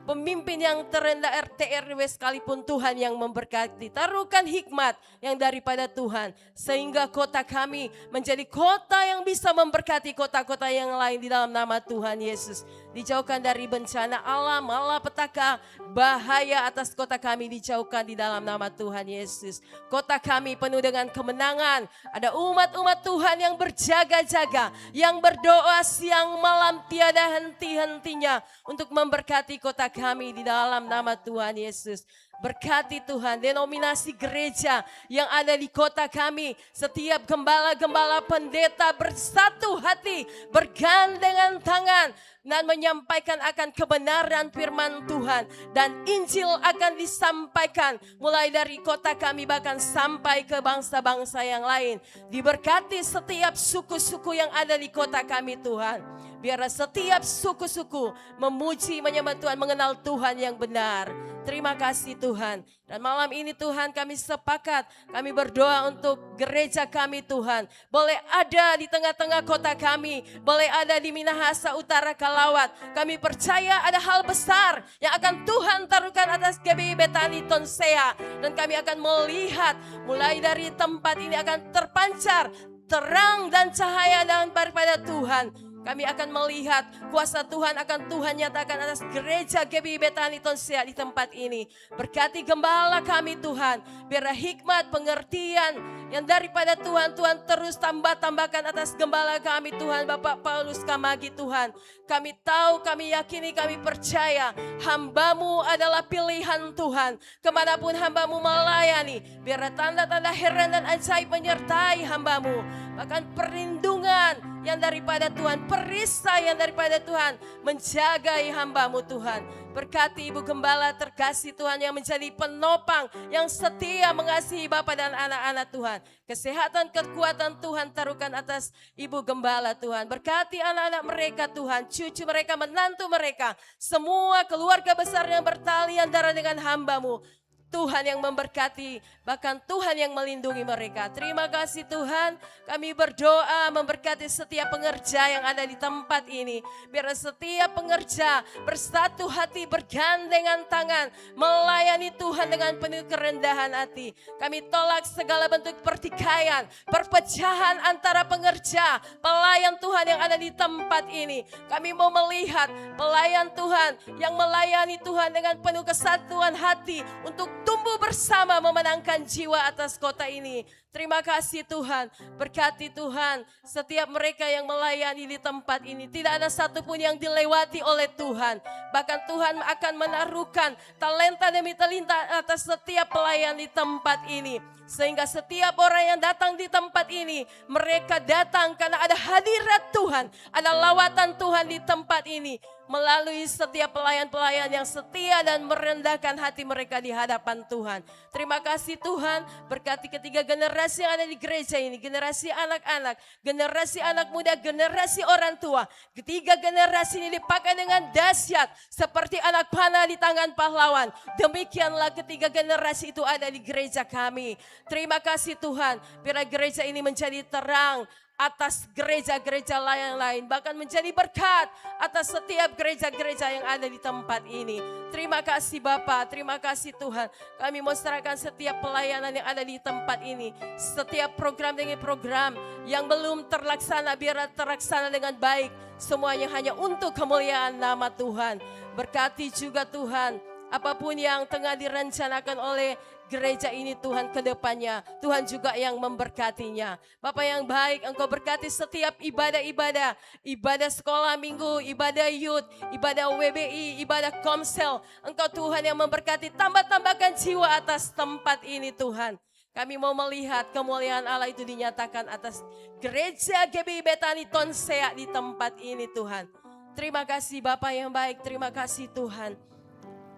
pemimpin yang terendah RT RW sekalipun Tuhan yang memberkati. Taruhkan hikmat yang daripada Tuhan. Sehingga kota kami menjadi kota yang bisa memberkati kota-kota yang lain di dalam nama Tuhan Yesus. Dijauhkan dari bencana alam, malapetaka, bahaya atas kota kami dijauhkan di dalam nama Tuhan Yesus. Kota kami penuh dengan kemenangan. Ada umat-umat Tuhan yang berjaga-jaga, yang berdoa siang malam tiada henti-hentinya untuk memberkati kota kami di dalam nama Tuhan Yesus. Berkati Tuhan denominasi gereja yang ada di kota kami. Setiap gembala-gembala pendeta bersatu hati, bergandengan tangan dan menyampaikan akan kebenaran firman Tuhan. Dan Injil akan disampaikan mulai dari kota kami bahkan sampai ke bangsa-bangsa yang lain. Diberkati setiap suku-suku yang ada di kota kami Tuhan. Biar setiap suku-suku memuji, menyembah Tuhan, mengenal Tuhan yang benar. Terima kasih Tuhan. Dan malam ini Tuhan kami sepakat, kami berdoa untuk gereja kami Tuhan. Boleh ada di tengah-tengah kota kami, boleh ada di Minahasa Utara, Kalawat. Kami percaya ada hal besar yang akan Tuhan taruhkan atas GBI Betani Tonsea. Dan kami akan melihat mulai dari tempat ini akan terpancar terang dan cahaya daripada Tuhan. Kami akan melihat kuasa Tuhan akan Tuhan nyatakan atas gereja GBI Betani Tonsea di tempat ini. Berkati gembala kami Tuhan. Biar hikmat, pengertian yang daripada Tuhan, Tuhan terus tambahkan atas gembala kami Tuhan. Bapak Paulus Kamagi Tuhan. Kami tahu, kami yakini, kami percaya hamba-Mu adalah pilihan Tuhan. Kemanapun hamba-Mu melayani, biar tanda-tanda heran dan ajaib menyertai hamba-Mu. Bahkan perlindungan yang daripada Tuhan, perisai yang daripada Tuhan menjagai hamba-Mu Tuhan. Berkati Ibu Gembala terkasih Tuhan yang menjadi penopang, yang setia mengasihi Bapa dan anak-anak Tuhan. Kesehatan, kekuatan Tuhan taruhkan atas Ibu Gembala Tuhan. Berkati anak-anak mereka Tuhan, cucu mereka, menantu mereka, semua keluarga besar yang bertalian darah dengan hamba-Mu. Tuhan yang memberkati, bahkan Tuhan yang melindungi mereka. Terima kasih Tuhan, kami berdoa memberkati setiap pengerja yang ada di tempat ini. Biar setiap pengerja bersatu hati, bergandengan tangan, melayani Tuhan dengan penuh kerendahan hati. Kami tolak segala bentuk pertikaian, perpecahan antara pengerja, pelayan Tuhan yang ada di tempat ini. Kami mau melihat pelayan Tuhan yang melayani Tuhan dengan penuh kesatuan hati untuk tumbuh bersama memenangkan jiwa atas kota ini. Terima kasih Tuhan, berkati Tuhan setiap mereka yang melayani di tempat ini. Tidak ada satupun yang dilewati oleh Tuhan. Bahkan Tuhan akan menaruhkan talenta demi talenta atas setiap pelayan di tempat ini. Sehingga setiap orang yang datang di tempat ini, mereka datang karena ada hadirat Tuhan, ada lawatan Tuhan di tempat ini. Melalui setiap pelayan-pelayan yang setia dan merendahkan hati mereka di hadapan Tuhan. Terima kasih Tuhan, berkati ketiga generasi yang ada di gereja ini. Generasi anak-anak, generasi anak muda, generasi orang tua. Ketiga generasi ini dipakai dengan dahsyat seperti anak panah di tangan pahlawan. Demikianlah ketiga generasi itu ada di gereja kami. Terima kasih Tuhan, biar gereja ini menjadi terang atas gereja-gereja lain-lain, bahkan menjadi berkat atas setiap gereja-gereja yang ada di tempat ini. Terima kasih Bapak, terima kasih Tuhan. Kami mau serahkan setiap pelayanan yang ada di tempat ini, setiap program demi program yang belum terlaksana, biar terlaksana dengan baik. Semuanya hanya untuk kemuliaan nama Tuhan. Berkati juga Tuhan, apapun yang tengah direncanakan oleh gereja ini Tuhan ke depannya, Tuhan juga yang memberkatinya. Bapak yang baik, Engkau berkati setiap ibadah-ibadah, ibadah sekolah minggu, ibadah youth, ibadah WBI, ibadah komsel. Engkau Tuhan yang memberkati, tambah-tambahkan jiwa atas tempat ini Tuhan. Kami mau melihat kemuliaan Allah itu dinyatakan atas gereja GBI Betani Tonsea di tempat ini Tuhan. Terima kasih Bapak yang baik, terima kasih Tuhan.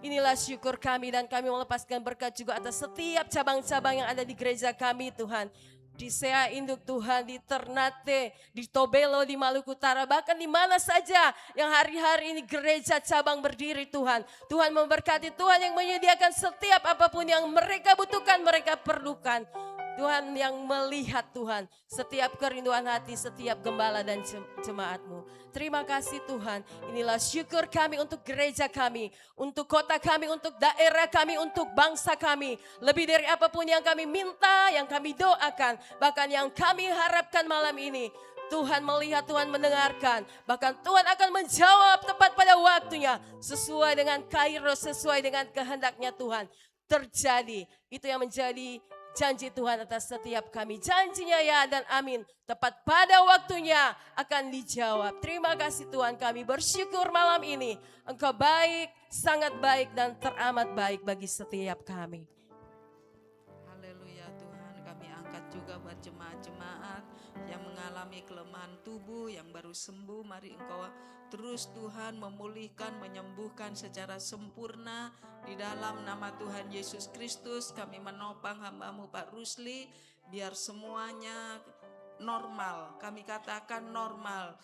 Inilah syukur kami dan kami melepaskan berkat juga atas setiap cabang-cabang yang ada di gereja kami Tuhan. Di Sea Induk Tuhan, di Ternate, di Tobelo, di Maluku Utara, bahkan di mana saja yang hari-hari ini gereja cabang berdiri Tuhan. Tuhan memberkati, Tuhan yang menyediakan setiap apapun yang mereka butuhkan, mereka perlukan. Tuhan yang melihat Tuhan, setiap kerinduan hati, setiap gembala dan jemaat-Mu. Terima kasih Tuhan, inilah syukur kami untuk gereja kami, untuk kota kami, untuk daerah kami, untuk bangsa kami. Lebih dari apapun yang kami minta, yang kami doakan, bahkan yang kami harapkan malam ini. Tuhan melihat, Tuhan mendengarkan, bahkan Tuhan akan menjawab tepat pada waktunya, sesuai dengan kairos, sesuai dengan kehendaknya Tuhan. Terjadi, itu yang menjadi janji Tuhan atas setiap kami. Janjinya ya dan amin. Tepat pada waktunya akan dijawab. Terima kasih Tuhan, kami bersyukur malam ini. Engkau baik, sangat baik dan teramat baik bagi setiap kami. Haleluya Tuhan, kami angkat juga buat jemaat-jemaat yang mengalami kelemahan tubuh, yang baru sembuh. Mari Engkau terus Tuhan memulihkan, menyembuhkan secara sempurna. Di dalam nama Tuhan Yesus Kristus kami menopang hamba-Mu Pak Rusli, biar semuanya normal. Kami katakan normal.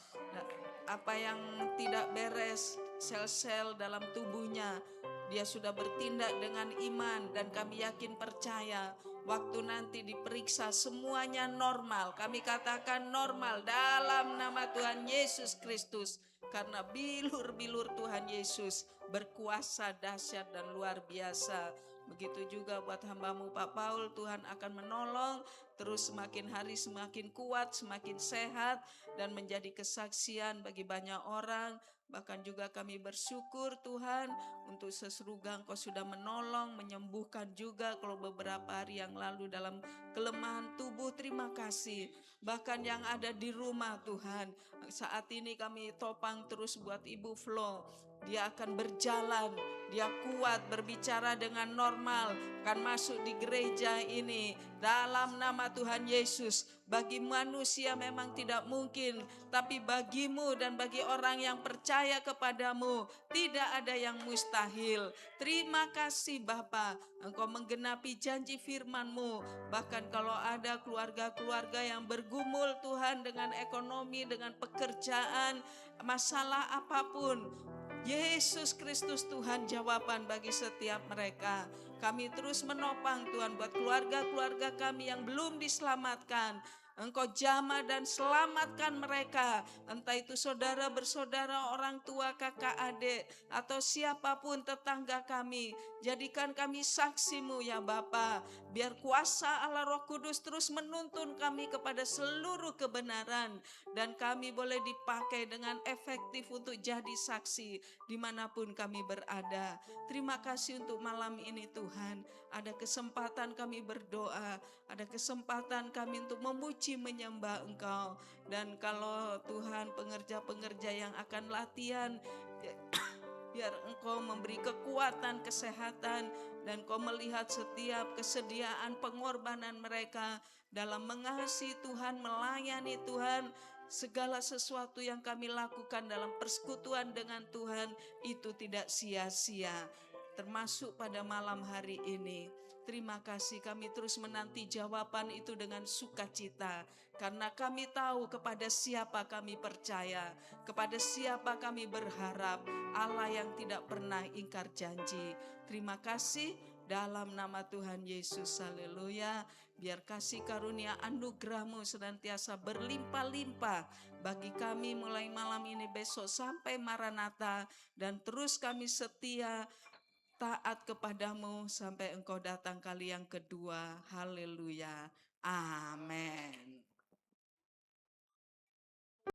Apa yang tidak beres, sel-sel dalam tubuhnya, dia sudah bertindak dengan iman dan kami yakin percaya waktu nanti diperiksa semuanya normal. Kami katakan normal dalam nama Tuhan Yesus Kristus. Karena bilur-bilur Tuhan Yesus berkuasa dahsyat dan luar biasa. Begitu juga buat hamba-Mu Pak Paul, Tuhan akan menolong terus semakin hari semakin kuat, semakin sehat dan menjadi kesaksian bagi banyak orang. Bahkan juga kami bersyukur Tuhan untuk Sesruga Engkau sudah menolong, menyembuhkan juga kalau beberapa hari yang lalu dalam kelemahan tubuh. Terima kasih. Bahkan yang ada di rumah Tuhan, saat ini kami topang terus buat Ibu Flo. Dia akan berjalan, dia kuat, berbicara dengan normal, akan masuk di gereja ini dalam nama Tuhan Yesus. Bagi manusia memang tidak mungkin, tapi bagimu dan bagi orang yang percaya kepadamu tidak ada yang mustahil. Terima kasih Bapa, Engkau menggenapi janji firman-Mu. Bahkan kalau ada keluarga-keluarga yang bergumul Tuhan dengan ekonomi, dengan pekerjaan, masalah apapun, Yesus Kristus Tuhan jawaban bagi setiap mereka. Kami terus menopang Tuhan buat keluarga-keluarga kami yang belum diselamatkan. Engkau jamah dan selamatkan mereka. Entah itu saudara bersaudara, orang tua, kakak, adik, atau siapapun tetangga kami. Jadikan kami saksimu ya Bapa. Biar kuasa Allah Roh Kudus terus menuntun kami kepada seluruh kebenaran. Dan kami boleh dipakai dengan efektif untuk jadi saksi dimanapun kami berada. Terima kasih untuk malam ini Tuhan. Ada kesempatan kami berdoa, ada kesempatan kami untuk memuji menyembah Engkau. Dan kalau Tuhan pengerja-pengerja yang akan latihan, biar Engkau memberi kekuatan, kesehatan, dan Engkau melihat setiap kesediaan pengorbanan mereka dalam mengasihi Tuhan, melayani Tuhan. Segala sesuatu yang kami lakukan dalam persekutuan dengan Tuhan itu tidak sia-sia. Termasuk pada malam hari ini. Terima kasih, kami terus menanti jawaban itu dengan sukacita. Karena kami tahu kepada siapa kami percaya, kepada siapa kami berharap, Allah yang tidak pernah ingkar janji. Terima kasih dalam nama Tuhan Yesus, haleluya. Biar kasih karunia anugerah-Mu senantiasa berlimpah-limpah bagi kami mulai malam ini, besok sampai Maranatha. Dan terus kami setia taat kepadamu sampai Engkau datang kali yang kedua. Haleluya. Amin.